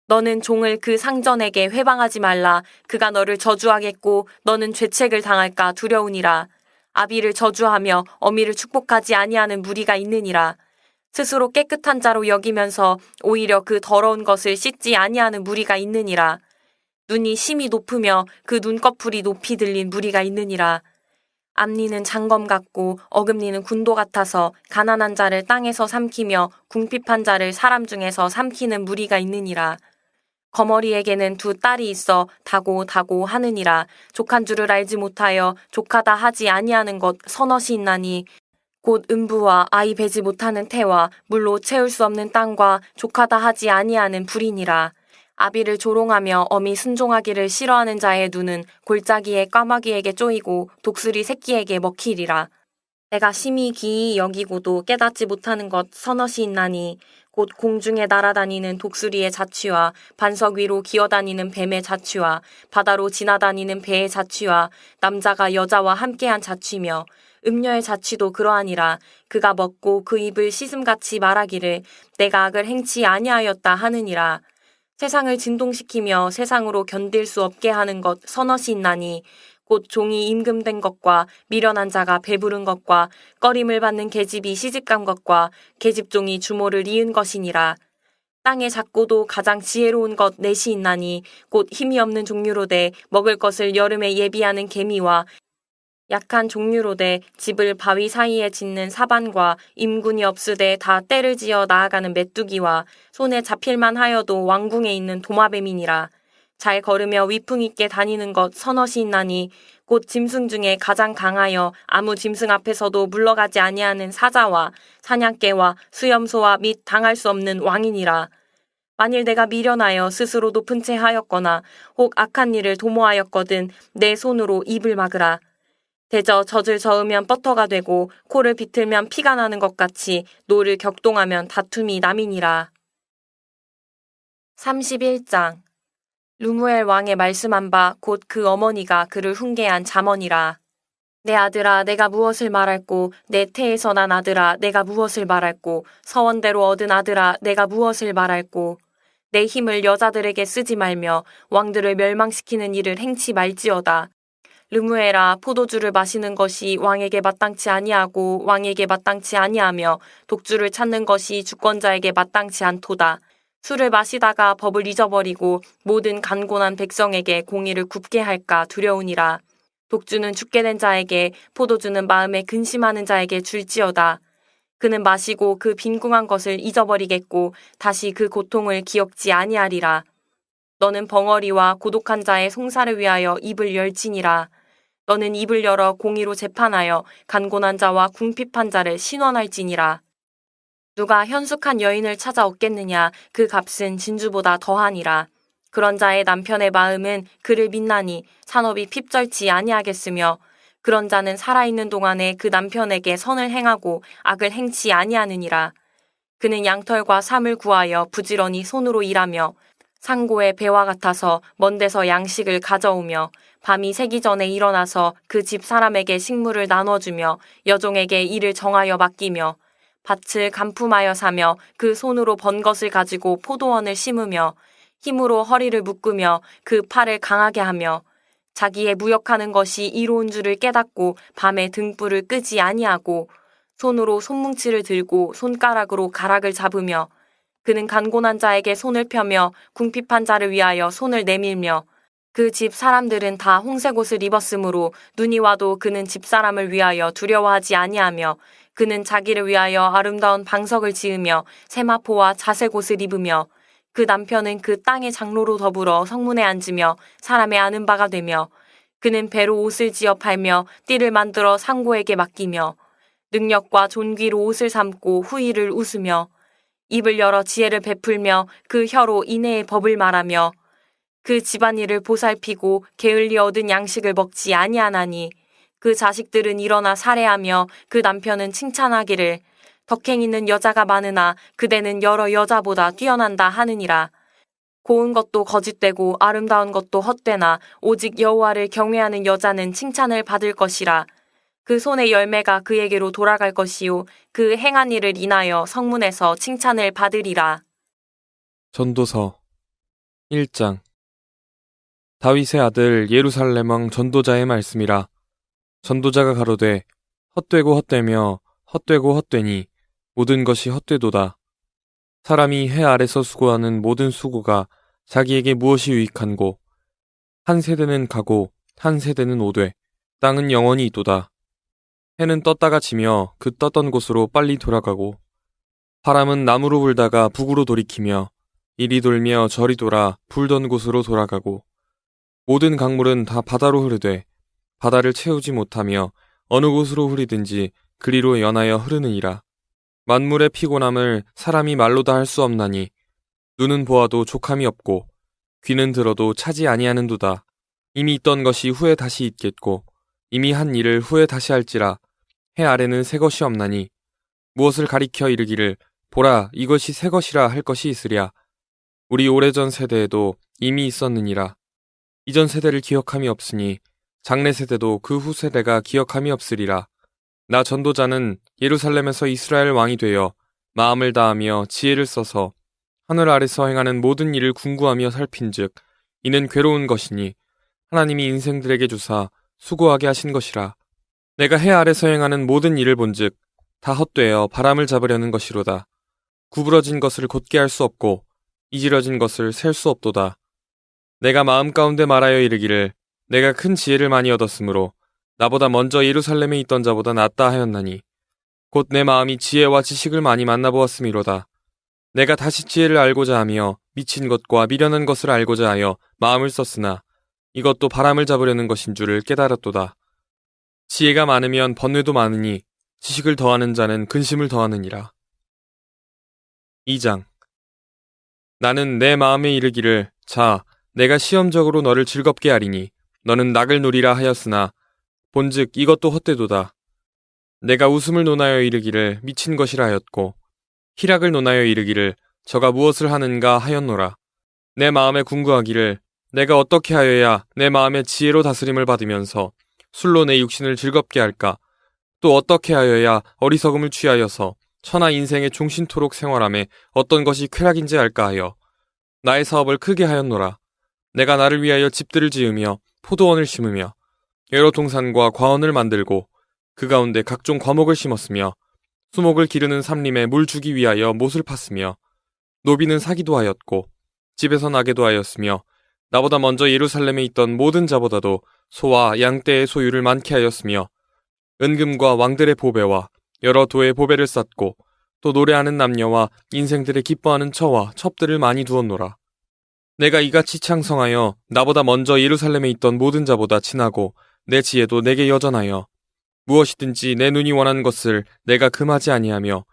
너는 종을 그 상전에게 회방하지 말라. 그가 너를 저주하겠고 너는 죄책을 당할까 두려우니라. 아비를 저주하며 어미를 축복하지 아니하는 무리가 있느니라. 스스로 깨끗한 자로 여기면서 오히려 그 더러운 것을 씻지 아니하는 무리가 있느니라. 눈이 심히 높으며 그 눈꺼풀이 높이 들린 무리가 있느니라. 앞니는 장검 같고 어금니는 군도 같아서 가난한 자를 땅에서 삼키며 궁핍한 자를 사람 중에서 삼키는 무리가 있느니라. 거머리에게는 두 딸이 있어 다고 하느니라. 족한 줄을 알지 못하여 족하다 하지 아니하는 것 서넛이 있나니 곧 음부와 아이 베지 못하는 태와 물로 채울 수 없는 땅과 족하다 하지 아니하는 불이니라. 아비를 조롱하며 어미 순종하기를 싫어하는 자의 눈은 골짜기에 까마귀에게 쪼이고 독수리 새끼에게 먹히리라. 내가 심히 기이 여기고도 깨닫지 못하는 것 서너시 있나니 곧 공중에 날아다니는 독수리의 자취와 반석 위로 기어다니는 뱀의 자취와 바다로 지나다니는 배의 자취와 남자가 여자와 함께한 자취며 음녀의 자취도 그러하니라. 그가 먹고 그 입을 씻음같이 말하기를 내가 악을 행치 아니하였다 하느니라. 세상을 진동시키며 세상으로 견딜 수 없게 하는 것 서너시 있나니 곧 종이 임금된 것과 미련한 자가 배부른 것과 꺼림을 받는 계집이 시집간 것과 계집종이 주모를 이은 것이니라. 땅에 작고도 가장 지혜로운 것 넷이 있나니 곧 힘이 없는 종류로되 먹을 것을 여름에 예비하는 개미와 약한 종류로되 집을 바위 사이에 짓는 사반과 임군이 없으되 다 때를 지어 나아가는 메뚜기와 손에 잡힐만 하여도 왕궁에 있는 도마뱀이니라. 잘 걸으며 위풍 있게 다니는 것 서너시 있나니 곧 짐승 중에 가장 강하여 아무 짐승 앞에서도 물러가지 아니하는 사자와 사냥개와 수염소와 및 당할 수 없는 왕이니라. 만일 내가 미련하여 스스로 높은 채 하였거나 혹 악한 일을 도모하였거든 내 손으로 입을 막으라. 대저 젖을 저으면 버터가 되고 코를 비틀면 피가 나는 것 같이 노를 격동하면 다툼이 남이니라. 31장 루무엘 왕의 말씀한 바 곧 그 어머니가 그를 훈계한 잠언이라. 내 아들아 내가 무엇을 말할꼬 내 태에서 난 아들아 내가 무엇을 말할꼬 서원대로 얻은 아들아 내가 무엇을 말할꼬 내 힘을 여자들에게 쓰지 말며 왕들을 멸망시키는 일을 행치 말지어다. 르무엘아 포도주를 마시는 것이 왕에게 마땅치 아니하고 왕에게 마땅치 아니하며 독주를 찾는 것이 주권자에게 마땅치 않도다. 술을 마시다가 법을 잊어버리고 모든 간곤한 백성에게 공의를 굽게 할까 두려우니라. 독주는 죽게 된 자에게 포도주는 마음에 근심하는 자에게 줄지어다. 그는 마시고 그 빈궁한 것을 잊어버리겠고 다시 그 고통을 기억지 아니하리라. 너는 벙어리와 고독한 자의 송사를 위하여 입을 열지니라. 너는 입을 열어 공의로 재판하여 간곤한 자와 궁핍한 자를 신원할지니라. 누가 현숙한 여인을 찾아 얻겠느냐 그 값은 진주보다 더하니라. 그런 자의 남편의 마음은 그를 믿나니 산업이 핍절치 아니하겠으며 그런 자는 살아있는 동안에 그 남편에게 선을 행하고 악을 행치 아니하느니라. 그는 양털과 삼을 구하여 부지런히 손으로 일하며 상고의 배와 같아서 먼 데서 양식을 가져오며 밤이 새기 전에 일어나서 그 집 사람에게 식물을 나눠주며 여종에게 일을 정하여 맡기며 밭을 간품하여 사며 그 손으로 번 것을 가지고 포도원을 심으며 힘으로 허리를 묶으며 그 팔을 강하게 하며 자기의 무역하는 것이 이로운 줄을 깨닫고 밤에 등불을 끄지 아니하고 손으로 손뭉치를 들고 손가락으로 가락을 잡으며 그는 간곤한 자에게 손을 펴며 궁핍한 자를 위하여 손을 내밀며 그 집 사람들은 다 홍색 옷을 입었으므로 눈이 와도 그는 집사람을 위하여 두려워하지 아니하며 그는 자기를 위하여 아름다운 방석을 지으며 세마포와 자색 옷을 입으며 그 남편은 그 땅의 장로로 더불어 성문에 앉으며 사람의 아는 바가 되며 그는 배로 옷을 지어 팔며 띠를 만들어 상고에게 맡기며 능력과 존귀로 옷을 삼고 후일을 웃으며 입을 열어 지혜를 베풀며 그 혀로 인애의 법을 말하며 그 집안일을 보살피고 게을리 얻은 양식을 먹지 아니하나니 그 자식들은 일어나 살해하며 그 남편은 칭찬하기를 덕행 있는 여자가 많으나 그대는 여러 여자보다 뛰어난다 하느니라. 고운 것도 거짓되고 아름다운 것도 헛되나 오직 여호와를 경외하는 여자는 칭찬을 받을 것이라. 그 손의 열매가 그에게로 돌아갈 것이요 그 행한 일을 인하여 성문에서 칭찬을 받으리라. 전도서 1장 다윗의 아들 예루살렘 왕 전도자의 말씀이라. 전도자가 가로되 헛되고 헛되며 헛되고 헛되니 모든 것이 헛되도다. 사람이 해 아래서 수고하는 모든 수고가 자기에게 무엇이 유익한고 한 세대는 가고 한 세대는 오되 땅은 영원히 있도다. 해는 떴다가 지며 그 떴던 곳으로 빨리 돌아가고 바람은 남으로 불다가 북으로 돌이키며 이리 돌며 저리 돌아 불던 곳으로 돌아가고 모든 강물은 다 바다로 흐르되 바다를 채우지 못하며 어느 곳으로 흐리든지 그리로 연하여 흐르느니라. 만물의 피곤함을 사람이 말로 다 할 수 없나니 눈은 보아도 족함이 없고 귀는 들어도 차지 아니하는도다. 이미 있던 것이 후에 다시 있겠고 이미 한 일을 후에 다시 할지라. 해 아래는 새 것이 없나니 무엇을 가리켜 이르기를 보라 이것이 새 것이라 할 것이 있으랴. 우리 오래전 세대에도 이미 있었느니라. 이전 세대를 기억함이 없으니 장래 세대도 그 후 세대가 기억함이 없으리라. 나 전도자는 예루살렘에서 이스라엘 왕이 되어 마음을 다하며 지혜를 써서 하늘 아래서 행하는 모든 일을 궁구하며 살핀즉 이는 괴로운 것이니 하나님이 인생들에게 주사 수고하게 하신 것이라. 내가 해 아래서 행하는 모든 일을 본즉 다 헛되어 바람을 잡으려는 것이로다. 구부러진 것을 곧게 할 수 없고 이지러진 것을 셀 수 없도다. 내가 마음 가운데 말하여 이르기를 내가 큰 지혜를 많이 얻었으므로 나보다 먼저 예루살렘에 있던 자보다 낫다 하였나니 곧 내 마음이 지혜와 지식을 많이 만나보았음이로다. 내가 다시 지혜를 알고자 하며 미친 것과 미련한 것을 알고자 하여 마음을 썼으나 이것도 바람을 잡으려는 것인 줄을 깨달았도다. 지혜가 많으면 번뇌도 많으니 지식을 더하는 자는 근심을 더하느니라. 2장. 나는 내 마음에 이르기를 자 내가 시험적으로 너를 즐겁게 하리니 너는 낙을 누리라 하였으나 본즉 이것도 헛되도다. 내가 웃음을 논하여 이르기를 미친 것이라 하였고 희락을 논하여 이르기를 저가 무엇을 하는가 하였노라. 내 마음에 궁구하기를 내가 어떻게 하여야 내 마음의 지혜로 다스림을 받으면서 술로 내 육신을 즐겁게 할까? 또 어떻게 하여야 어리석음을 취하여서 천하 인생의 종신토록 생활함에 어떤 것이 쾌락인지 알까 하여 나의 사업을 크게 하였노라. 내가 나를 위하여 집들을 지으며 포도원을 심으며 여러 동산과 과원을 만들고 그 가운데 각종 과목을 심었으며 수목을 기르는 삼림에 물 주기 위하여 못을 팠으며 노비는 사기도 하였고 집에서 나게도 하였으며 나보다 먼저 예루살렘에 있던 모든 자보다도 소와 양떼의 소유를 많게 하였으며 은금과 왕들의 보배와 여러 도의 보배를 쌓고 또 노래하는 남녀와 인생들의 기뻐하는 처와 첩들을 많이 두었노라. 내가 이같이 창성하여 나보다 먼저 예루살렘에 있던 모든 자보다 친하고 내 지혜도 내게 여전하여 무엇이든지 내 눈이 원하는 것을 내가 금하지 아니하며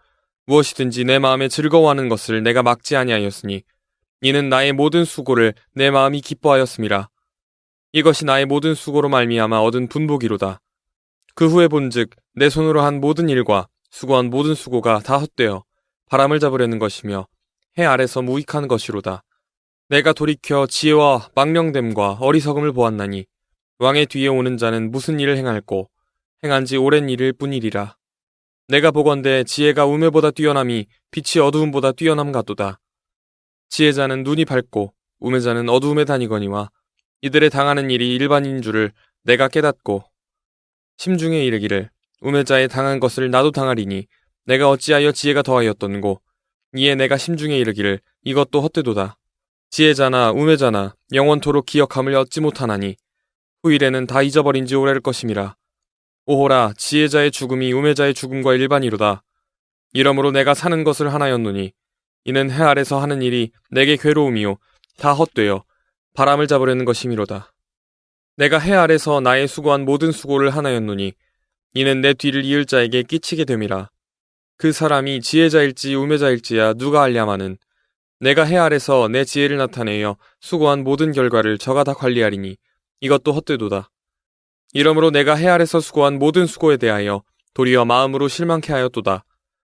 무엇이든지 내 마음에 즐거워하는 것을 내가 막지 아니하였으니 이는 나의 모든 수고를 내 마음이 기뻐하였음이라. 이것이 나의 모든 수고로 말미암아 얻은 분복이로다. 그 후에 본즉 내 손으로 한 모든 일과 수고한 모든 수고가 다 헛되어 바람을 잡으려는 것이며 해 아래서 무익한 것이로다. 내가 돌이켜 지혜와 망령됨과 어리석음을 보았나니 왕의 뒤에 오는 자는 무슨 일을 행할꼬 행한 지 오랜 일일 뿐이리라. 내가 보건대 지혜가 우매보다 뛰어남이 빛이 어두움보다 뛰어남 같도다. 지혜자는 눈이 밝고 우매자는 어두움에 다니거니와 이들의 당하는 일이 일반인 줄을 내가 깨닫고 심중에 이르기를 우매자의 당한 것을 나도 당하리니 내가 어찌하여 지혜가 더하였던고 이에 내가 심중에 이르기를 이것도 헛되도다. 지혜자나 우매자나 영원토록 기억함을 얻지 못하나니 후일에는 다 잊어버린 지 오래일 것임이라. 오호라 지혜자의 죽음이 우매자의 죽음과 일반이로다. 이러므로 내가 사는 것을 하나였노니 이는 해 아래서 하는 일이 내게 괴로움이요 다 헛되어 바람을 잡으려는 것이미로다. 내가 해 아래서 나의 수고한 모든 수고를 하나였노니 이는 내 뒤를 이을 자에게 끼치게 됨이라. 그 사람이 지혜자일지 우매자일지야 누가 알랴마는 내가 해 아래서 내 지혜를 나타내어 수고한 모든 결과를 저가 다 관리하리니 이것도 헛되도다. 이러므로 내가 해 아래서 수고한 모든 수고에 대하여 도리어 마음으로 실망케 하였도다.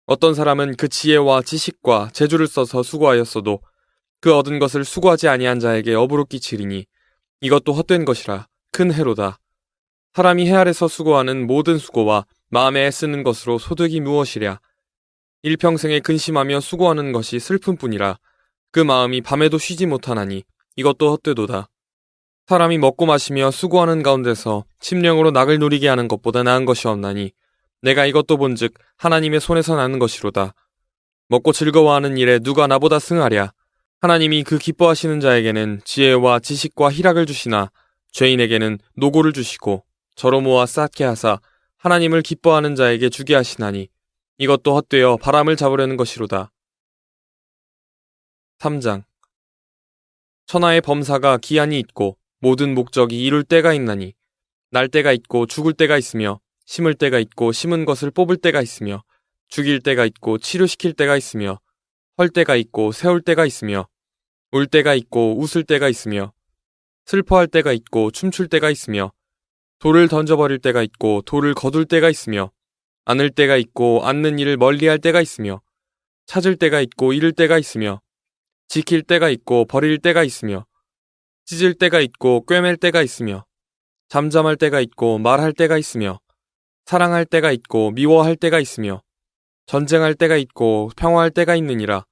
어떤 사람은 그 지혜와 지식과 재주를 써서 수고하였어도 그 얻은 것을 수고하지 아니한 자에게 업으로 끼치리니 이것도 헛된 것이라 큰 해로다. 사람이 해 아래서 수고하는 모든 수고와 마음에 애쓰는 것으로 소득이 무엇이랴. 일평생에 근심하며 수고하는 것이 슬픔뿐이라. 그 마음이 밤에도 쉬지 못하나니 이것도 헛되도다. 사람이 먹고 마시며 수고하는 가운데서 심령으로 낙을 누리게 하는 것보다 나은 것이 없나니 내가 이것도 본즉 하나님의 손에서 나는 것이로다. 먹고 즐거워하는 일에 누가 나보다 승하랴. 하나님이 그 기뻐하시는 자에게는 지혜와 지식과 희락을 주시나 죄인에게는 노고를 주시고 저로 모아 쌓게 하사 하나님을 기뻐하는 자에게 주게 하시나니 이것도 헛되어 바람을 잡으려는 것이로다. 3장. 천하의 범사가 기한이 있고 모든 목적이 이룰 때가 있나니 날 때가 있고 죽을 때가 있으며 심을 때가 있고 심은 것을 뽑을 때가 있으며 죽일 때가 있고 치료시킬 때가 있으며 헐 때가 있고 세울 때가 있으며 울 때가 있고 웃을 때가 있으며 슬퍼할 때가 있고 춤출 때가 있으며 돌을 던져버릴 때가 있고 돌을 거둘 때가 있으며 않을 때가 있고 않는 일을 멀리할 때가 있으며 찾을 때가 있고 잃을 때가 있으며 지킬 때가 있고 버릴 때가 있으며 찢을 때가 있고 꿰맬 때가 있으며 잠잠할 때가 있고 말할 때가 있으며 사랑할 때가 있고 미워할 때가 있으며 전쟁할 때가 있고 평화할 때가 있느니라.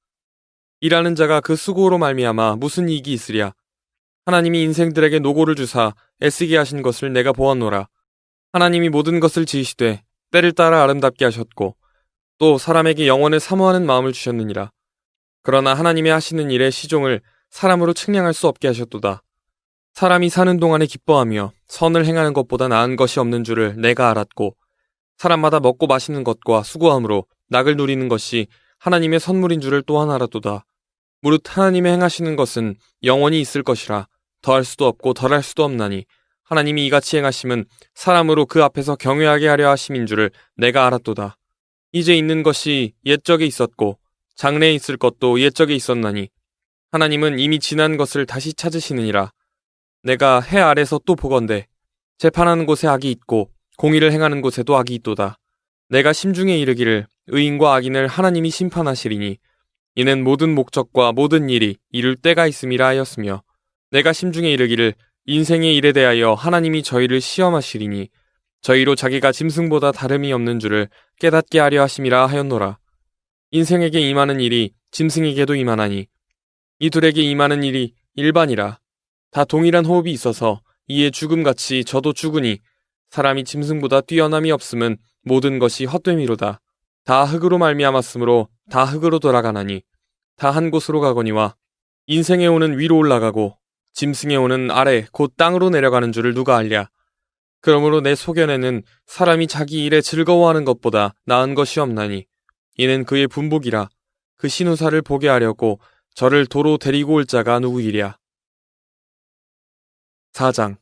일하는 자가 그 수고로 말미암아 무슨 이익이 있으랴. 하나님이 인생들에게 노고를 주사 애쓰게 하신 것을 내가 보았노라. 하나님이 모든 것을 지으시되 때를 따라 아름답게 하셨고 또 사람에게 영원을 사모하는 마음을 주셨느니라. 그러나 하나님이 하시는 일의 시종을 사람으로 측량할 수 없게 하셨도다. 사람이 사는 동안에 기뻐하며 선을 행하는 것보다 나은 것이 없는 줄을 내가 알았고 사람마다 먹고 마시는 것과 수고함으로 낙을 누리는 것이 하나님의 선물인 줄을 또한 알았도다. 무릇 하나님이 행하시는 것은 영원히 있을 것이라 더할 수도 없고 덜할 수도 없나니 하나님이 이같이 행하심은 사람으로 그 앞에서 경외하게 하려 하심인 줄을 내가 알았도다. 이제 있는 것이 옛적에 있었고 장래에 있을 것도 옛적에 있었나니 하나님은 이미 지난 것을 다시 찾으시느니라. 내가 해 아래서 또 보건대 재판하는 곳에 악이 있고 공의를 행하는 곳에도 악이 있도다. 내가 심중에 이르기를 의인과 악인을 하나님이 심판하시리니 이는 모든 목적과 모든 일이 이룰 때가 있음이라 하였으며 내가 심중에 이르기를 인생의 일에 대하여 하나님이 저희를 시험하시리니 저희로 자기가 짐승보다 다름이 없는 줄을 깨닫게 하려 하심이라 하였노라. 인생에게 임하는 일이 짐승에게도 임하나니 이 둘에게 임하는 일이 일반이라. 다 동일한 호흡이 있어서 이에 죽음같이 저도 죽으니 사람이 짐승보다 뛰어남이 없음은 모든 것이 헛됨이로다. 다 흙으로 말미암았으므로 다 흙으로 돌아가나니 다 한 곳으로 가거니와 인생에 오는 위로 올라가고 짐승에 오는 아래 곧 땅으로 내려가는 줄을 누가 알랴. 그러므로 내 소견에는 사람이 자기 일에 즐거워하는 것보다 나은 것이 없나니 이는 그의 분복이라. 그 신우사를 보게 하려고 저를 도로 데리고 올 자가 누구이랴. 4장.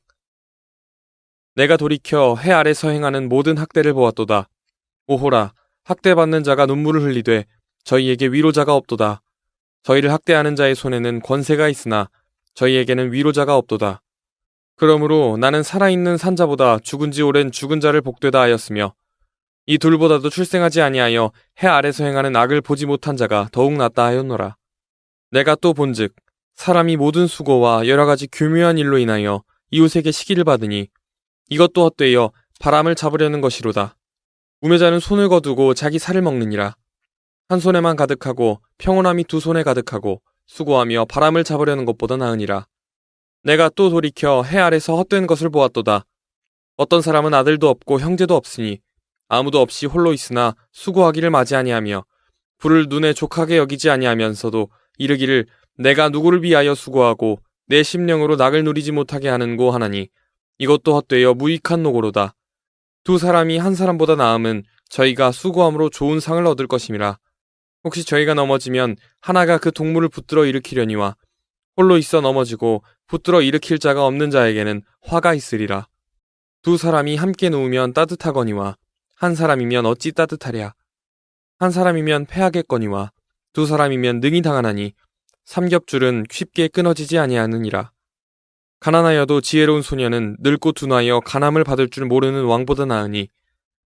내가 돌이켜 해 아래서 행하는 모든 학대를 보았도다. 오호라, 학대받는 자가 눈물을 흘리되 저희에게 위로자가 없도다. 저희를 학대하는 자의 손에는 권세가 있으나 저희에게는 위로자가 없도다. 그러므로 나는 살아있는 산자보다 죽은 지 오랜 죽은 자를 복되다 하였으며 이 둘보다도 출생하지 아니하여 해 아래서 행하는 악을 보지 못한 자가 더욱 낫다 하였노라. 내가 또 본즉 사람이 모든 수고와 여러 가지 교묘한 일로 인하여 이웃에게 시기를 받으니 이것도 헛되어 바람을 잡으려는 것이로다. 우매자는 손을 거두고 자기 살을 먹느니라. 한 손에만 가득하고 평온함이 두 손에 가득하고 수고하며 바람을 잡으려는 것보다 나으니라. 내가 또 돌이켜 해 아래서 헛된 것을 보았도다. 어떤 사람은 아들도 없고 형제도 없으니 아무도 없이 홀로 있으나 수고하기를 맞이 아니하며 불을 눈에 족하게 여기지 아니하면서도 이르기를 내가 누구를 위하여 수고하고 내 심령으로 낙을 누리지 못하게 하는고 하나니 이것도 헛되어 무익한 노고로다. 두 사람이 한 사람보다 나음은 저희가 수고함으로 좋은 상을 얻을 것임이라. 혹시 저희가 넘어지면 하나가 그 동물을 붙들어 일으키려니와 홀로 있어 넘어지고 붙들어 일으킬 자가 없는 자에게는 화가 있으리라. 두 사람이 함께 누우면 따뜻하거니와 한 사람이면 어찌 따뜻하랴. 한 사람이면 패하겠거니와 두 사람이면 능히 당하나니 삼겹줄은 쉽게 끊어지지 아니하느니라. 가난하여도 지혜로운 소녀는 늙고 둔하여 간함을 받을 줄 모르는 왕보다 나으니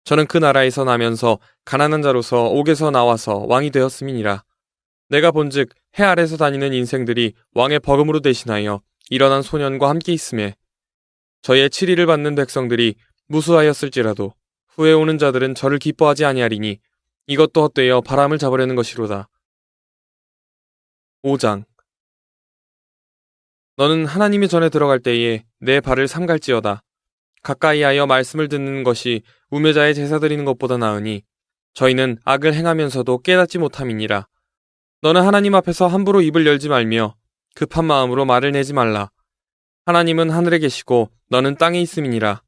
저는 그 나라에서 나면서 가난한 자로서 옥에서 나와서 왕이 되었음이니라. 내가 본즉 해 아래서 다니는 인생들이 왕의 버금으로 대신하여 일어난 소년과 함께 있음에 저의 치리를 받는 백성들이 무수하였을지라도 후에 오는 자들은 저를 기뻐하지 아니하리니 이것도 헛되어 바람을 잡으려는 것이로다. 5장. 너는 하나님의 전에 들어갈 때에 내 발을 삼갈지어다. 가까이하여 말씀을 듣는 것이 우매자의 제사 드리는 것보다 나으니 저희는 악을 행하면서도 깨닫지 못함이니라. 너는 하나님 앞에서 함부로 입을 열지 말며 급한 마음으로 말을 내지 말라. 하나님은 하늘에 계시고 너는 땅에 있음이니라.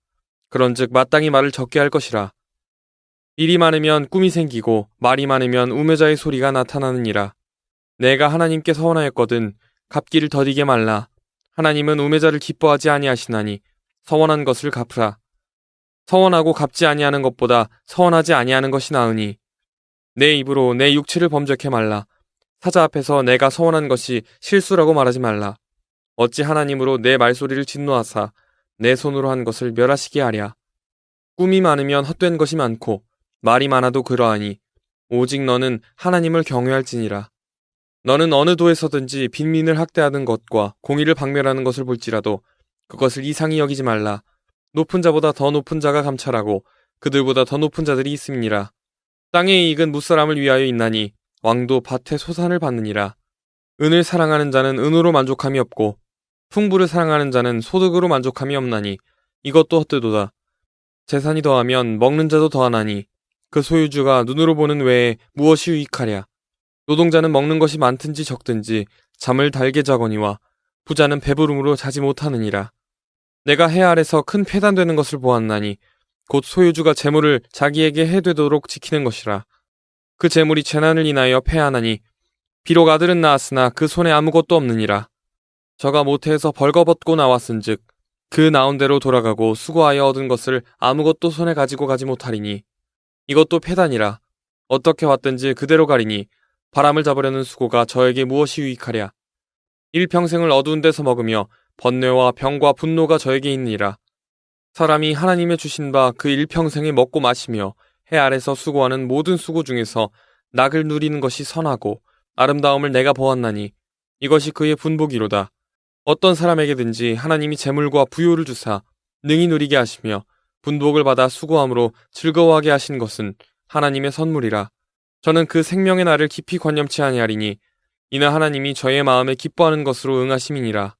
그런즉 마땅히 말을 적게 할 것이라. 일이 많으면 꿈이 생기고 말이 많으면 우매자의 소리가 나타나느니라. 내가 하나님께 서원하였거든 갚기를 더디게 말라. 하나님은 우매자를 기뻐하지 아니하시나니 서원한 것을 갚으라. 서원하고 갚지 아니하는 것보다 서원하지 아니하는 것이 나으니 내 입으로 내 육체를 범죄케 말라. 사자 앞에서 내가 서원한 것이 실수라고 말하지 말라. 어찌 하나님으로 내 말소리를 진노하사 내 손으로 한 것을 멸하시게 하랴. 꿈이 많으면 헛된 것이 많고 말이 많아도 그러하니 오직 너는 하나님을 경외할지니라. 너는 어느 도에서든지 빈민을 학대하는 것과 공의를 박멸하는 것을 볼지라도 그것을 이상히 여기지 말라. 높은 자보다 더 높은 자가 감찰하고 그들보다 더 높은 자들이 있음이니라. 땅의 이익은 무사람을 위하여 있나니 왕도 밭의 소산을 받느니라. 은을 사랑하는 자는 은으로 만족함이 없고 풍부를 사랑하는 자는 소득으로 만족함이 없나니 이것도 헛되도다. 재산이 더하면 먹는 자도 더하나니 그 소유주가 눈으로 보는 외에 무엇이 유익하랴. 노동자는 먹는 것이 많든지 적든지 잠을 달게 자거니와 부자는 배부름으로 자지 못하느니라. 내가 해 아래서 큰 폐단되는 것을 보았나니 곧 소유주가 재물을 자기에게 해되도록 지키는 것이라. 그 재물이 재난을 인하여 패하나니 비록 아들은 낳았으나 그 손에 아무것도 없느니라. 저가 모태에서 벌거벗고 나왔은즉 그 나온 대로 돌아가고 수고하여 얻은 것을 아무것도 손에 가지고 가지 못하리니 이것도 패단이라. 어떻게 왔든지 그대로 가리니 바람을 잡으려는 수고가 저에게 무엇이 유익하랴. 일평생을 어두운 데서 먹으며 번뇌와 병과 분노가 저에게 있느니라. 사람이 하나님의 주신 바 그 일평생에 먹고 마시며 해 아래서 수고하는 모든 수고 중에서 낙을 누리는 것이 선하고 아름다움을 내가 보았나니 이것이 그의 분복이로다. 어떤 사람에게든지 하나님이 재물과 부요를 주사 능히 누리게 하시며 분복을 받아 수고함으로 즐거워하게 하신 것은 하나님의 선물이라. 저는 그 생명의 날을 깊이 관념치 아니하리니 이는 하나님이 저의 마음에 기뻐하는 것으로 응하심이니라.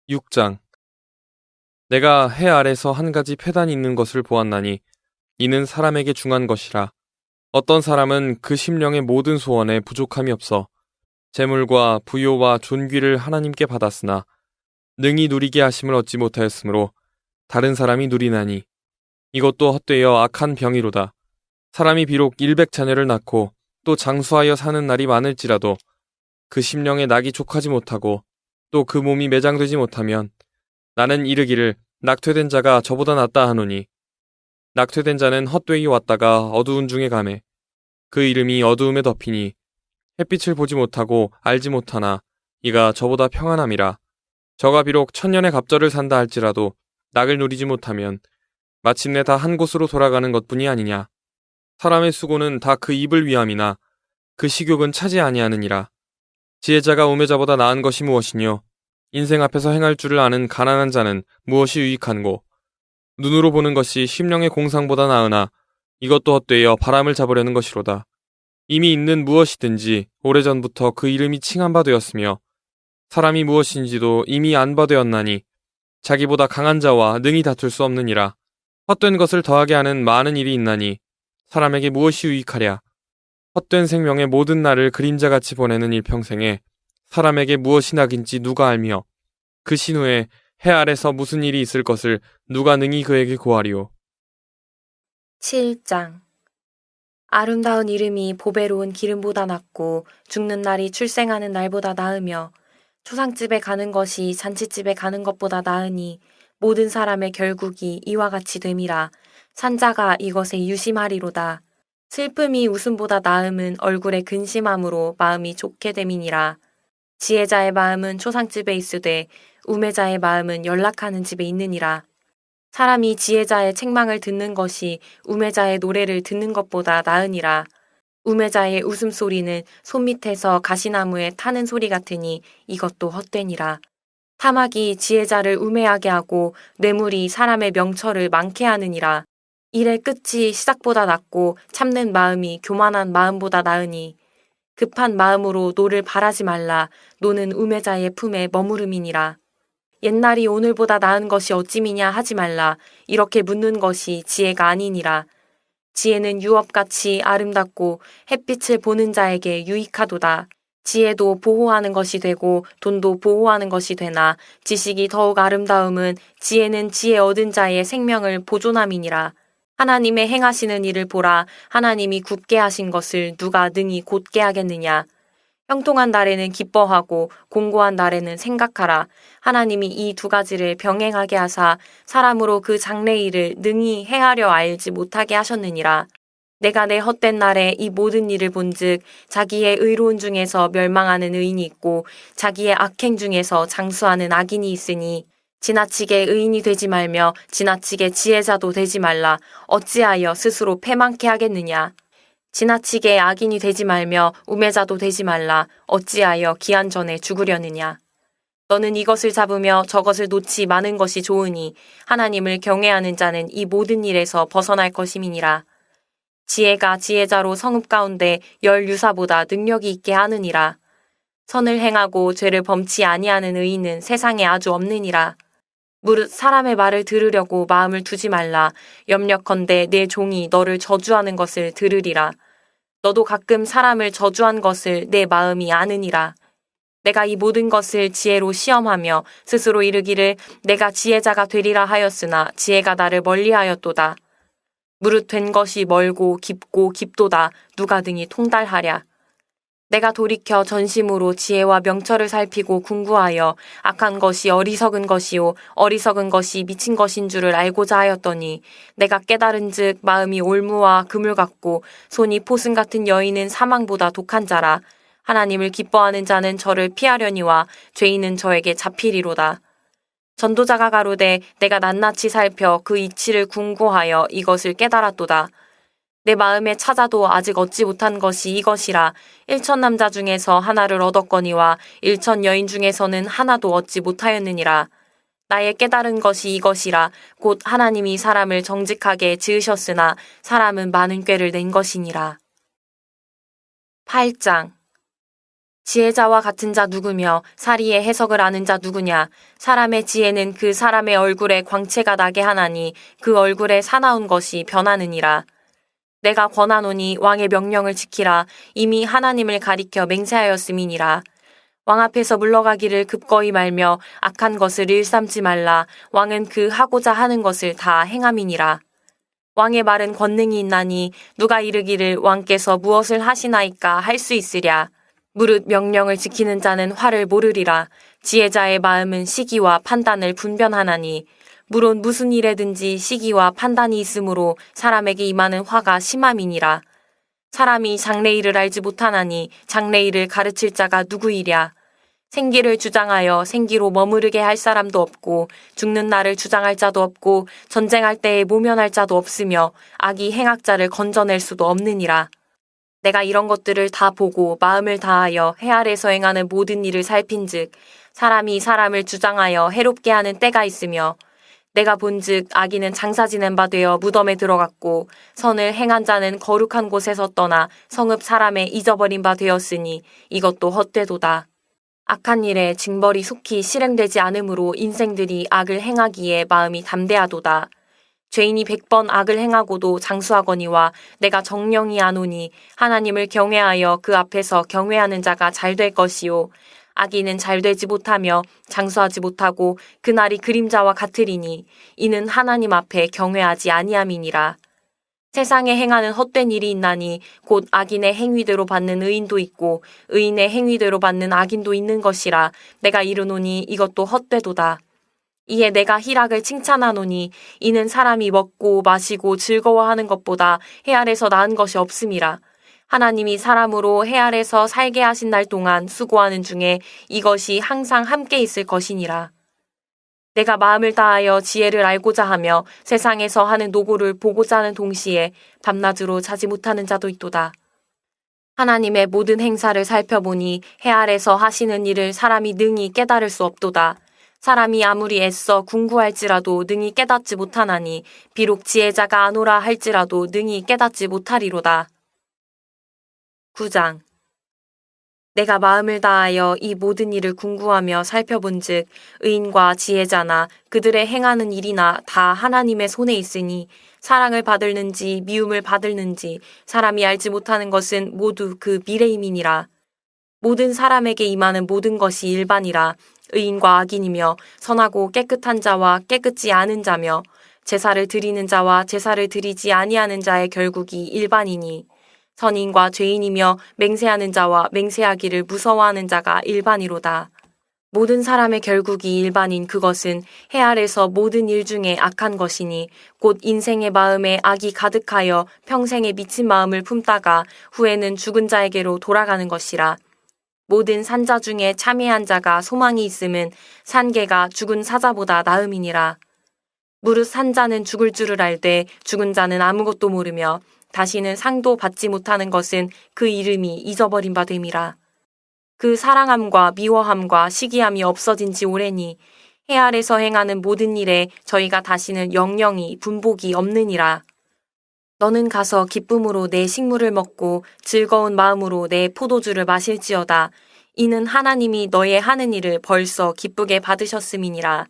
6장. 내가 해 아래서 한 가지 패단이 있는 것을 보았나니 이는 사람에게 중한 것이라. 어떤 사람은 그 심령의 모든 소원에 부족함이 없어 재물과 부요와 존귀를 하나님께 받았으나 능히 누리게 하심을 얻지 못하였으므로 다른 사람이 누리나니 이것도 헛되어 악한 병이로다. 사람이 비록 100자녀를 낳고 또 장수하여 사는 날이 많을지라도 그 심령에 낙이 족하지 못하고 또 그 몸이 매장되지 못하면 나는 이르기를 낙퇴된 자가 저보다 낫다 하노니 낙퇴된 자는 헛되이 왔다가 어두운 중에 가매 그 이름이 어두움에 덮이니 햇빛을 보지 못하고 알지 못하나 이가 저보다 평안함이라. 저가 비록 1000년의 갑절을 산다 할지라도 낙을 누리지 못하면 마침내 다 한 곳으로 돌아가는 것뿐이 아니냐. 사람의 수고는 다 그 입을 위함이나 그 식욕은 차지 아니하느니라. 지혜자가 우매자보다 나은 것이 무엇이뇨. 인생 앞에서 행할 줄을 아는 가난한 자는 무엇이 유익한고. 눈으로 보는 것이 심령의 공상보다 나으나 이것도 헛되어 바람을 잡으려는 것이로다. 이미 있는 무엇이든지 오래전부터 그 이름이 칭한 바 되었으며 사람이 무엇인지도 이미 안 바 되었나니 자기보다 강한 자와 능히 다툴 수 없느니라. 헛된 것을 더하게 하는 많은 일이 있나니 사람에게 무엇이 유익하랴. 헛된 생명의 모든 날을 그림자같이 보내는 일평생에 사람에게 무엇이 낙인지 누가 알며 그 신후에 해 아래서 무슨 일이 있을 것을 누가 능히 그에게 고하리오. 7장. 아름다운 이름이 보배로운 기름보다 낫고 죽는 날이 출생하는 날보다 나으며 초상집에 가는 것이 잔치집에 가는 것보다 나으니 모든 사람의 결국이 이와 같이 됨이라. 산자가 이것에 유심하리로다. 슬픔이 웃음보다 나음은 얼굴에 근심함으로 마음이 좋게 됨이니라. 지혜자의 마음은 초상집에 있으되 우매자의 마음은 연락하는 집에 있느니라. 사람이 지혜자의 책망을 듣는 것이 우매자의 노래를 듣는 것보다 나으니라. 우매자의 웃음소리는 손밑에서 가시나무에 타는 소리 같으니 이것도 헛되니라. 탐악이 지혜자를 우매하게 하고 뇌물이 사람의 명철을 많게 하느니라. 일의 끝이 시작보다 낫고 참는 마음이 교만한 마음보다 나으니 급한 마음으로 노를 바라지 말라. 노는 우매자의 품에 머무름이니라. 옛날이 오늘보다 나은 것이 어찌미냐 하지 말라. 이렇게 묻는 것이 지혜가 아니니라. 지혜는 유업같이 아름답고 햇빛을 보는 자에게 유익하도다. 지혜도 보호하는 것이 되고 돈도 보호하는 것이 되나 지식이 더욱 아름다움은 지혜는 지혜 얻은 자의 생명을 보존함이니라. 하나님의 행하시는 일을 보라. 하나님이 굳게 하신 것을 누가 능히 곧게 하겠느냐. 형통한 날에는 기뻐하고 공고한 날에는 생각하라. 하나님이 이 두 가지를 병행하게 하사 사람으로 그 장래일을 능히 행하려 알지 못하게 하셨느니라. 내가 내 헛된 날에 이 모든 일을 본즉 자기의 의로운 중에서 멸망하는 의인이 있고 자기의 악행 중에서 장수하는 악인이 있으니 지나치게 의인이 되지 말며 지나치게 지혜자도 되지 말라. 어찌하여 스스로 패망케 하겠느냐. 지나치게 악인이 되지 말며 우매자도 되지 말라. 어찌하여 기한 전에 죽으려느냐. 너는 이것을 잡으며 저것을 놓지 마는 것이 좋으니 하나님을 경외하는 자는 이 모든 일에서 벗어날 것임이니라. 지혜가 지혜자로 성읍 가운데 열 유사보다 능력이 있게 하느니라. 선을 행하고 죄를 범치 아니하는 의인은 세상에 아주 없느니라. 무릇 사람의 말을 들으려고 마음을 두지 말라. 염려컨대 내 종이 너를 저주하는 것을 들으리라. 너도 가끔 사람을 저주한 것을 내 마음이 아느니라. 내가 이 모든 것을 지혜로 시험하며 스스로 이르기를 내가 지혜자가 되리라 하였으나 지혜가 나를 멀리하였도다. 무릇 된 것이 멀고 깊고 깊도다. 누가 등이 통달하랴. 내가 돌이켜 전심으로 지혜와 명철을 살피고 궁구하여 악한 것이 어리석은 것이요 어리석은 것이 미친 것인 줄을 알고자 하였더니 내가 깨달은즉 마음이 올무와 그물 같고 손이 포승 같은 여인은 사망보다 독한 자라. 하나님을 기뻐하는 자는 저를 피하려니와 죄인은 저에게 잡히리로다. 전도자가 가로되 내가 낱낱이 살펴 그 이치를 궁구하여 이것을 깨달았도다. 내 마음에 찾아도 아직 얻지 못한 것이 이것이라. 1천 남자 중에서 하나를 얻었거니와 1천 여인 중에서는 하나도 얻지 못하였느니라. 나의 깨달은 것이 이것이라. 곧 하나님이 사람을 정직하게 지으셨으나 사람은 많은 꾀를 낸 것이니라. 8장. 지혜자와 같은 자 누구며 사리의 해석을 아는 자 누구냐. 사람의 지혜는 그 사람의 얼굴에 광채가 나게 하나니 그 얼굴에 사나운 것이 변하느니라. 내가 권하노니 왕의 명령을 지키라. 이미 하나님을 가리켜 맹세하였음이니라. 왕 앞에서 물러가기를 급거이 말며 악한 것을 일삼지 말라. 왕은 그 하고자 하는 것을 다 행함이니라. 왕의 말은 권능이 있나니 누가 이르기를 왕께서 무엇을 하시나이까 할 수 있으랴. 무릇 명령을 지키는 자는 화를 모르리라. 지혜자의 마음은 시기와 판단을 분별하나니 물론 무슨 일에든지 시기와 판단이 있으므로 사람에게 임하는 화가 심함이니라. 사람이 장래일을 알지 못하나니 장래일을 가르칠 자가 누구이랴. 생기를 주장하여 생기로 머무르게 할 사람도 없고 죽는 날을 주장할 자도 없고 전쟁할 때에 모면할 자도 없으며 악이 행악자를 건져낼 수도 없느니라. 내가 이런 것들을 다 보고 마음을 다하여 해 아래서 행하는 모든 일을 살핀즉 사람이 사람을 주장하여 해롭게 하는 때가 있으며 내가 본즉 악인은 장사 지낸 바 되어 무덤에 들어갔고 선을 행한 자는 거룩한 곳에서 떠나 성읍 사람에 잊어버린 바 되었으니 이것도 헛되도다. 악한 일에 징벌이 속히 실행되지 않으므로 인생들이 악을 행하기에 마음이 담대하도다. 죄인이 100번 악을 행하고도 장수하거니와 내가 정령이 아노니 하나님을 경외하여 그 앞에서 경외하는 자가 잘 될 것이요 악인은 잘 되지 못하며 장수하지 못하고 그날이 그림자와 같으리니 이는 하나님 앞에 경외하지 아니함이니라. 세상에 행하는 헛된 일이 있나니 곧 악인의 행위대로 받는 의인도 있고 의인의 행위대로 받는 악인도 있는 것이라. 내가 이르노니 이것도 헛되도다. 이에 내가 희락을 칭찬하노니 이는 사람이 먹고 마시고 즐거워하는 것보다 해 아래서 나은 것이 없음이라. 하나님이 사람으로 해 아래서 살게 하신 날 동안 수고하는 중에 이것이 항상 함께 있을 것이니라. 내가 마음을 다하여 지혜를 알고자 하며 세상에서 하는 노고를 보고자 하는 동시에 밤낮으로 자지 못하는 자도 있도다. 하나님의 모든 행사를 살펴보니 해 아래서 하시는 일을 사람이 능히 깨달을 수 없도다. 사람이 아무리 애써 궁구할지라도 능히 깨닫지 못하나니 비록 지혜자가 아노라 할지라도 능히 깨닫지 못하리로다. 9장. 내가 마음을 다하여 이 모든 일을 궁구하며 살펴본즉 의인과 지혜자나 그들의 행하는 일이나 다 하나님의 손에 있으니 사랑을 받을는지 미움을 받을는지 사람이 알지 못하는 것은 모두 그 미래임이니라. 모든 사람에게 임하는 모든 것이 일반이라. 의인과 악인이며 선하고 깨끗한 자와 깨끗지 않은 자며 제사를 드리는 자와 제사를 드리지 아니하는 자의 결국이 일반이니 선인과 죄인이며 맹세하는 자와 맹세하기를 무서워하는 자가 일반이로다. 모든 사람의 결국이 일반인 그것은 해 아래서 모든 일 중에 악한 것이니 곧 인생의 마음에 악이 가득하여 평생에 미친 마음을 품다가 후에는 죽은 자에게로 돌아가는 것이라. 모든 산자 중에 참회한 자가 소망이 있음은 산개가 죽은 사자보다 나음이니라. 무릇 산자는 죽을 줄을 알되 죽은 자는 아무것도 모르며 다시는 상도 받지 못하는 것은 그 이름이 잊어버린 바 됨이라. 그 사랑함과 미워함과 시기함이 없어진 지 오래니 해 아래서 행하는 모든 일에 저희가 다시는 영영이 분복이 없느니라. 너는 가서 기쁨으로 내 식물을 먹고 즐거운 마음으로 내 포도주를 마실지어다. 이는 하나님이 너의 하는 일을 벌써 기쁘게 받으셨음이니라.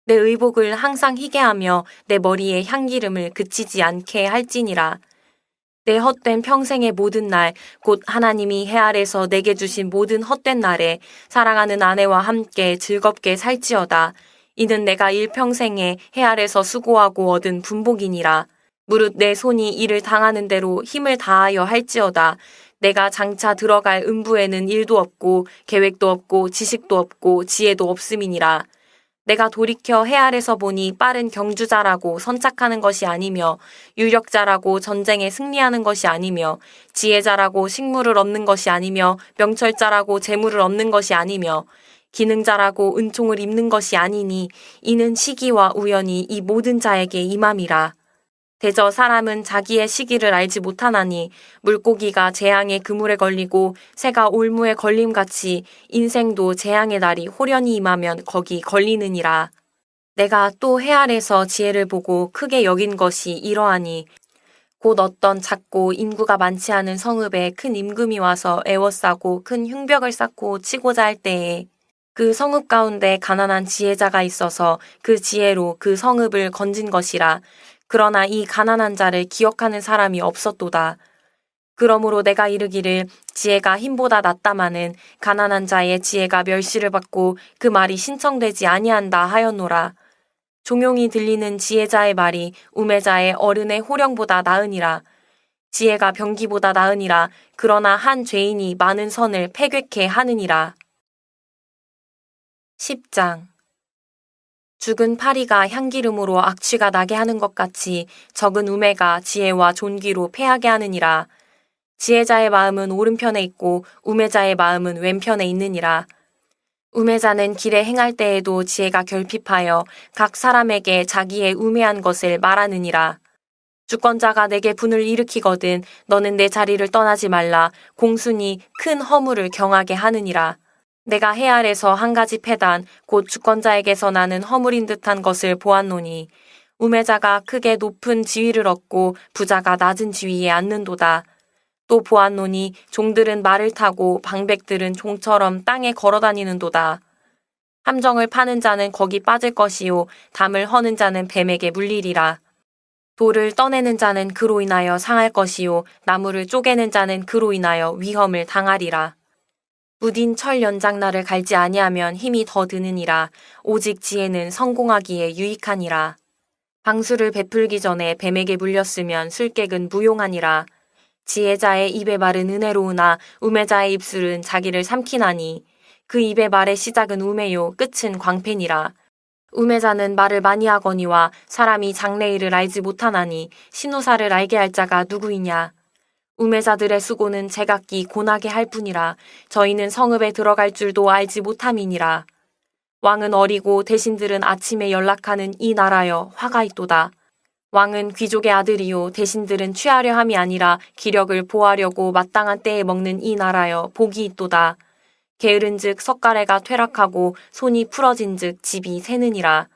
내 의복을 항상 희게 하며 내 머리에 향기름을 그치지 않게 할지니라. 내 헛된 평생의 모든 날, 곧 하나님이 해 아래서 내게 주신 모든 헛된 날에 사랑하는 아내와 함께 즐겁게 살지어다. 이는 내가 일평생에 해 아래서 수고하고 얻은 분복이니라. 무릇 내 손이 이를 당하는 대로 힘을 다하여 할지어다. 내가 장차 들어갈 음부에는 일도 없고 계획도 없고 지식도 없고 지혜도 없음이니라. 내가 돌이켜 해 아래서 보니 빠른 경주자라고 선착하는 것이 아니며 유력자라고 전쟁에 승리하는 것이 아니며 지혜자라고 식물을 얻는 것이 아니며 명철자라고 재물을 얻는 것이 아니며 기능자라고 은총을 입는 것이 아니니 이는 시기와 우연이 이 모든 자에게 임함이라. 대저 사람은 자기의 시기를 알지 못하나니 물고기가 재앙의 그물에 걸리고 새가 올무에 걸림같이 인생도 재앙의 날이 호련히 임하면 거기 걸리느니라. 내가 또 해 아래서 지혜를 보고 크게 여긴 것이 이러하니 곧 어떤 작고 인구가 많지 않은 성읍에 큰 임금이 와서 애워싸고 큰 흉벽을 쌓고 치고자 할 때에 그 성읍 가운데 가난한 지혜자가 있어서 그 지혜로 그 성읍을 건진 것이라. 그러나 이 가난한 자를 기억하는 사람이 없었도다. 그러므로 내가 이르기를 지혜가 힘보다 낫다마는 가난한 자의 지혜가 멸시를 받고 그 말이 신청되지 아니한다 하였노라. 종용이 들리는 지혜자의 말이 우매자의 어른의 호령보다 나으니라. 지혜가 병기보다 나으니라. 그러나 한 죄인이 많은 선을 패괴케 하느니라. 10장 죽은 파리가 향기름으로 악취가 나게 하는 것 같이 적은 우매가 지혜와 존귀로 패하게 하느니라. 지혜자의 마음은 오른편에 있고 우매자의 마음은 왼편에 있느니라. 우매자는 길에 행할 때에도 지혜가 결핍하여 각 사람에게 자기의 우매한 것을 말하느니라. 주권자가 내게 분을 일으키거든 너는 내 자리를 떠나지 말라. 공순이 큰 허물을 경하게 하느니라. 내가 해 아래서 한 가지 패단 곧 주권자에게서 나는 허물인 듯한 것을 보았노니 우매자가 크게 높은 지위를 얻고 부자가 낮은 지위에 앉는도다. 또 보았노니 종들은 말을 타고 방백들은 종처럼 땅에 걸어다니는도다. 함정을 파는 자는 거기 빠질 것이요 담을 허는 자는 뱀에게 물리리라. 돌을 떠내는 자는 그로 인하여 상할 것이요 나무를 쪼개는 자는 그로 인하여 위험을 당하리라. 무딘 철 연장날을 갈지 아니하면 힘이 더 드느니라. 오직 지혜는 성공하기에 유익하니라. 방수를 베풀기 전에 뱀에게 물렸으면 술객은 무용하니라. 지혜자의 입의 말은 은혜로우나 우매자의 입술은 자기를 삼키나니 그 입의 말의 시작은 우매요 끝은 광패니라. 우매자는 말을 많이 하거니와 사람이 장래일을 알지 못하나니 신우사를 알게 할 자가 누구이냐. 우매자들의 수고는 제각기 고나게 할 뿐이라. 저희는 성읍에 들어갈 줄도 알지 못함이니라. 왕은 어리고 대신들은 아침에 연락하는 이 나라여 화가 있도다. 왕은 귀족의 아들이요 대신들은 취하려 함이 아니라 기력을 보하려고 마땅한 때에 먹는 이 나라여 복이 있도다. 게으른즉 석가래가 퇴락하고 손이 풀어진즉 집이 새느니라.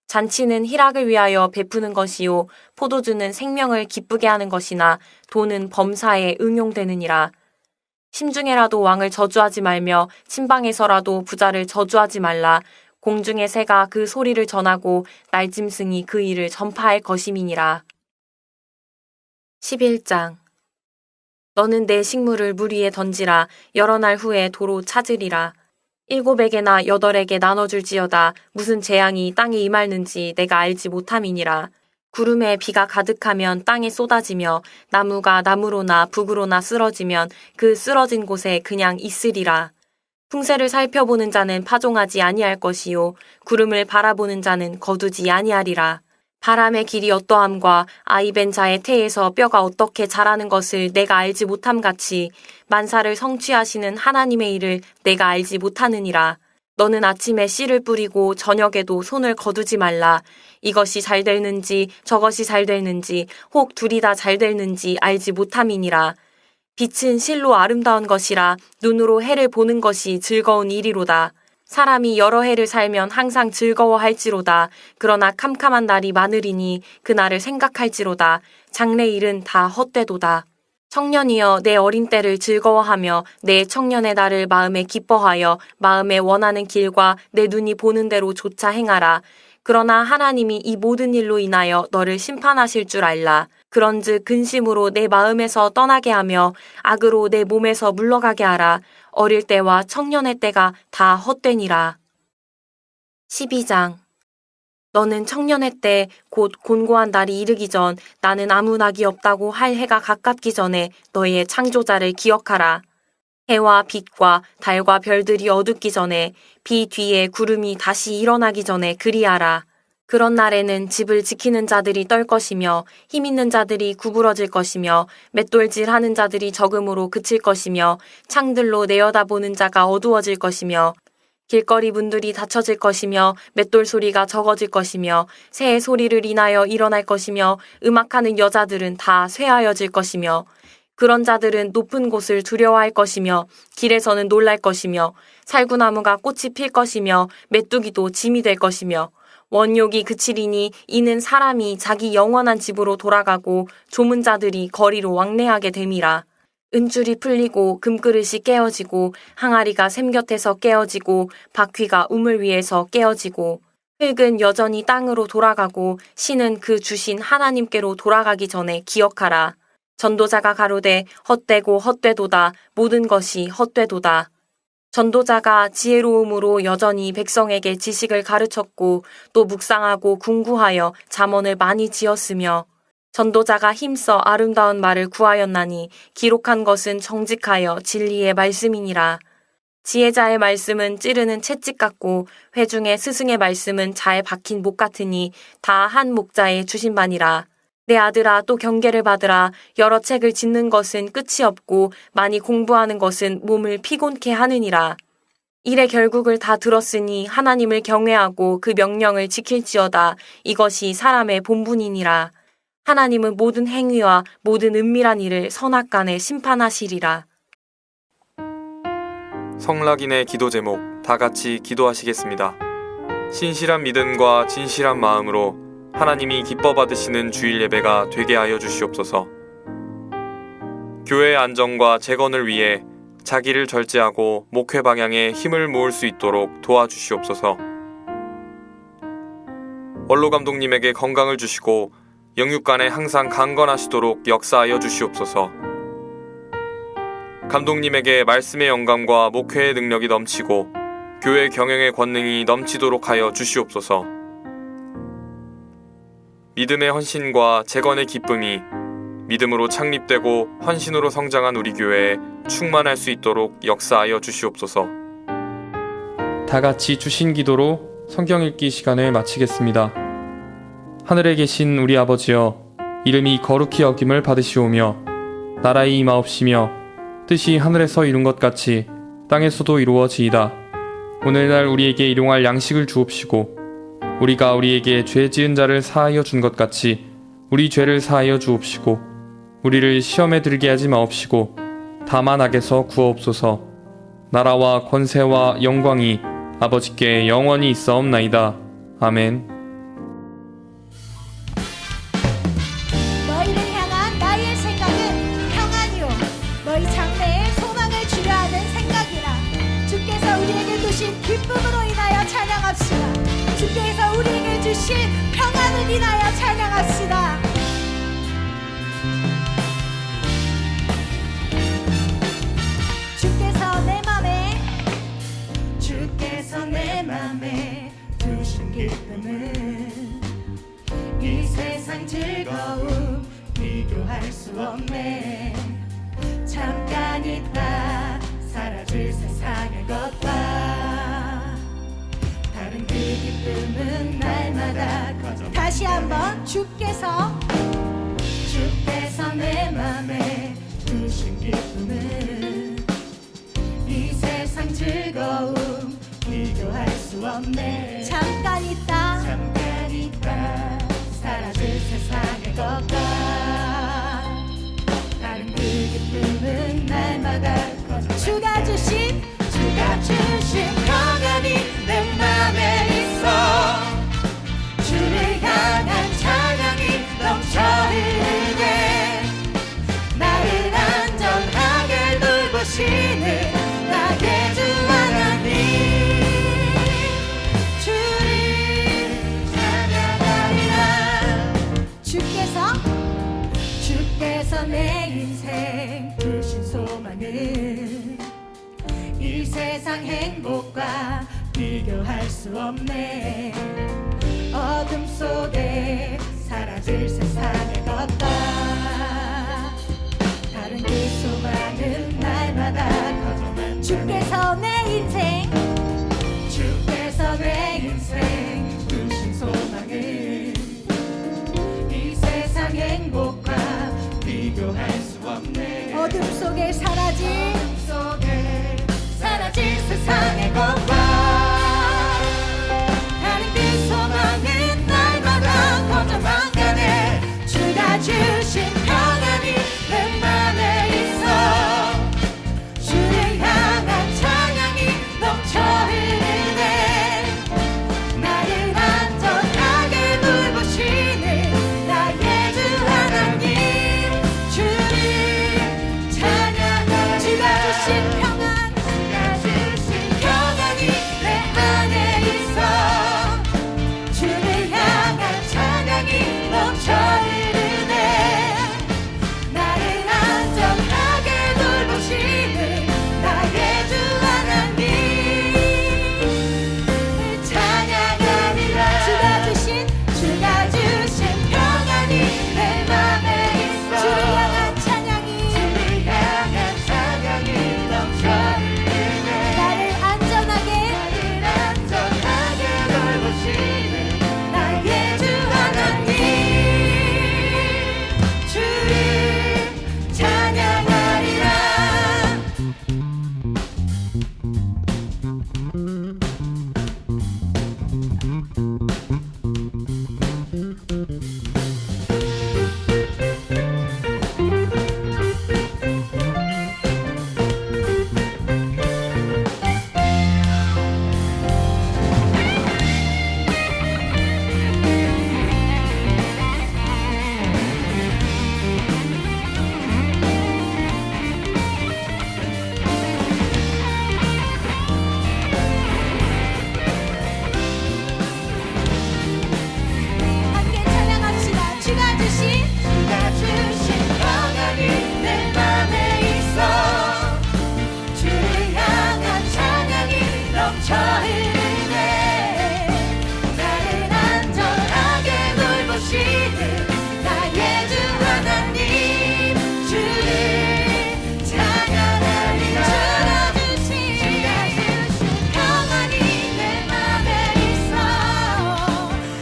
잔치는 희락을 위하여 베푸는 것이요 포도주는 생명을 기쁘게 하는 것이나 돈은 범사에 응용되느니라. 심중에라도 왕을 저주하지 말며 침방에서라도 부자를 저주하지 말라. 공중의 새가 그 소리를 전하고 날짐승이 그 일을 전파할 것임이니라. 11장 너는 내 식물을 물 위에 던지라. 여러 날 후에 도로 찾으리라. 7에게나 8에게 나눠줄지어다. 무슨 재앙이 땅에 임할는지 내가 알지 못함이니라. 구름에 비가 가득하면 땅에 쏟아지며 나무가 나무로나 북으로나 쓰러지면 그 쓰러진 곳에 그냥 있으리라. 풍세를 살펴보는 자는 파종하지 아니할 것이요 구름을 바라보는 자는 거두지 아니하리라. 바람의 길이 어떠함과 아이벤 자의 태에서 뼈가 어떻게 자라는 것을 내가 알지 못함 같이 만사를 성취하시는 하나님의 일을 내가 알지 못하느니라. 너는 아침에 씨를 뿌리고 저녁에도 손을 거두지 말라. 이것이 잘 되는지 저것이 잘 되는지 혹 둘이 다 잘 되는지 알지 못함이니라. 빛은 실로 아름다운 것이라 눈으로 해를 보는 것이 즐거운 일이로다. 사람이 여러 해를 살면 항상 즐거워할지로다. 그러나 캄캄한 날이 많으리니 그날을 생각할지로다. 장래일은 다 헛되도다. 청년이여 내 어린 때를 즐거워하며 내 청년의 날을 마음에 기뻐하여 마음에 원하는 길과 내 눈이 보는 대로 조차 행하라. 그러나 하나님이 이 모든 일로 인하여 너를 심판하실 줄 알라. 그런즉 근심으로 내 마음에서 떠나게 하며 악으로 내 몸에서 물러가게 하라. 어릴 때와 청년의 때가 다 헛되니라. 12장. 너는 청년의 때 곧 곤고한 날이 이르기 전 나는 아무 낙이 없다고 할 해가 가깝기 전에 너의 창조자를 기억하라. 해와 빛과 달과 별들이 어둡기 전에 비 뒤에 구름이 다시 일어나기 전에 그리하라. 그런 날에는 집을 지키는 자들이 떨 것이며 힘 있는 자들이 구부러질 것이며 맷돌질하는 자들이 적음으로 그칠 것이며 창들로 내어다보는 자가 어두워질 것이며 길거리 문들이 닫혀질 것이며 맷돌 소리가 적어질 것이며 새의 소리를 인하여 일어날 것이며 음악하는 여자들은 다 쇠하여질 것이며 그런 자들은 높은 곳을 두려워할 것이며 길에서는 놀랄 것이며 살구나무가 꽃이 필 것이며 메뚜기도 짐이 될 것이며 원욕이 그치리니 이는 사람이 자기 영원한 집으로 돌아가고 조문 자들이 거리로 왕래하게 됨이라. 은줄이 풀리고 금그릇이 깨어지고 항아리가 샘 곁에서 깨어지고 바퀴가 우물 위에서 깨어지고 흙은 여전히 땅으로 돌아가고 신은 그 주신 하나님께로 돌아가기 전에 기억하라. 전도자가 가로되 헛되고 헛되도다. 모든 것이 헛되도다. 전도자가 지혜로움으로 여전히 백성에게 지식을 가르쳤고 또 묵상하고 궁구하여 잠언을 많이 지었으며 전도자가 힘써 아름다운 말을 구하였나니 기록한 것은 정직하여 진리의 말씀이니라. 지혜자의 말씀은 찌르는 채찍 같고 회중의 스승의 말씀은 잘 박힌 목 같으니 다 한 목자의 주신 바니라. 내 아들아 또 경계를 받으라. 여러 책을 짓는 것은 끝이 없고 많이 공부하는 것은 몸을 피곤케 하느니라. 일의 결국을 다 들었으니 하나님을 경외하고 그 명령을 지킬지어다. 이것이 사람의 본분이니라. 하나님은 모든 행위와 모든 은밀한 일을 선악간에 심판하시리라. 성락인의 기도 제목 다 같이 기도하시겠습니다. 신실한 믿음과 진실한 마음으로 하나님이 기뻐 받으시는 주일 예배가 되게 하여 주시옵소서. 교회의 안정과 재건을 위해 자기를 절제하고 목회 방향에 힘을 모을 수 있도록 도와주시옵소서. 원로 감독님에게 건강을 주시고 영육간에 항상 강건하시도록 역사하여 주시옵소서. 감독님에게 말씀의 영감과 목회의 능력이 넘치고 교회 경영의 권능이 넘치도록 하여 주시옵소서. 믿음의 헌신과 재건의 기쁨이 믿음으로 창립되고 헌신으로 성장한 우리 교회에 충만할 수 있도록 역사하여 주시옵소서. 다 같이 주신 기도로 성경 읽기 시간을 마치겠습니다. 하늘에 계신 우리 아버지여, 이름이 거룩히 여김을 받으시오며 나라의 임하옵시며 뜻이 하늘에서 이룬 것 같이 땅에서도 이루어지이다. 오늘날 우리에게 일용할 양식을 주옵시고 우리가 우리에게 죄 지은 자를 사하여 준 것 같이 우리 죄를 사하여 주옵시고 우리를 시험에 들게 하지 마옵시고 다만 악에서 구하옵소서. 나라와 권세와 영광이 아버지께 영원히 있사옵나이다. 아멘. 너희를 향한 나의 생각은 평안이요 너희 장래에 소망을 주려 하는 생각이라. 주께서 우리에게 주신 기쁨으로 인하여 찬양합시다. 주께서 우리에게 주신 평안을 인하여 찬양합시다. 주께서 내 맘에 주신 기쁨은 이 세상 즐거움 비교할 수 없네. 잠깐 있다 사라질 세상의 것과 다른 그 기쁨은 날마다 다시 한번 주께서 내 맘에 주신 기쁨은 이 세상 즐거움 비교할 수 없네. 잠깐 있다 사라질 세상의 것과 다른 그 기쁨은 날마다 주가 주신 평안이 내 맘에 있어. 주를 향한 찬양이 넘쳐 흐르네. 나를 안전하게 돌보시는 나의 주 하나님, 주를 찬양하리라. 주께서 내 인생 주신 소망은 이 세상 행복과 비교할 수 없네. 어둠 속에 사라질 세상의 것과 다른 그 소망은 날마다 거저만 주께서 내 인생 주신 소망은 이 세상 행복과 비교할 수 없네. 어둠 속에 사라질 세상의 것과 다른 그 소망은 날마다 거저만 가네. 주가 주신 평안이 내 맘에 있어. 주를 향한 찬양이 넘쳐 흐르네. 나를 안전하게 돌보시는 나의 주 하나님, 주를 찬양하리라. 주가 주신 평안이 내 안에 있어. 주를 향한 찬양이 넘쳐 흐르네. 나를 안전하게 돌보시는 나의 주 하나님 찬양하리라. 주가 주신 평안이 내 맘에 있어. 주를 향한 찬양이 넘쳐 흐르네. 나를 안전하게 돌보시는 나의 주 하나님, 주를 찬양하리라. 함께 찬양합시다. 주가 주신 평안이 내 맘에 있어. 주를 향한 찬양이 넘쳐 흐르네. 나를 안전하게 돌보시는 나의 주 하나님, 주를 찬양하리라. 주가 주신 평안이 내 맘에 있어.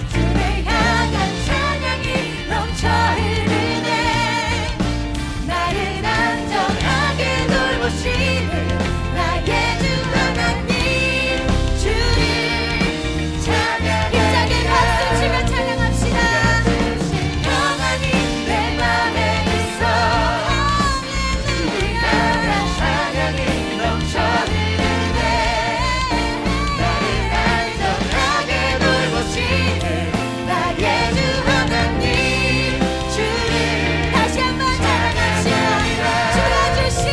주를 향한 찬양이 넘쳐 흐르네. 나를 안전하게 돌보시는 나의 주 하나님, 주를 찬양하리라. 힘차게 박수 치며 찬양합시다. 평안이 내 맘에 있어. 주를 향한 찬양이 넘쳐 흐르네. 나를 안전하게 돌보시는 나의 주 하나님, 주를 다시 한번 찬양합시다. 주가 주신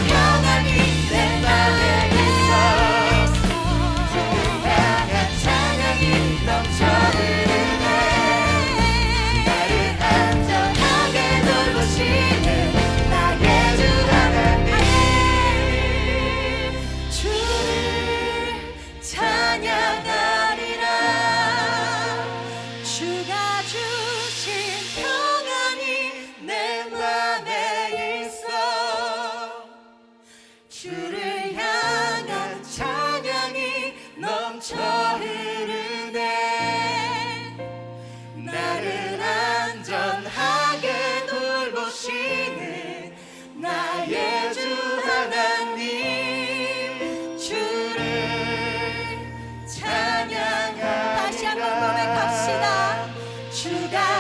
평안이 내 맘에 있어. 주를 향한 찬양이 넘쳐 흐르네. 나를 안전하게 돌보시는 나의 주 하나님, 주를 찬양하리라. 주가 주신 평안이 내 맘에 있어. 주를 향한 찬양이 넘쳐 주가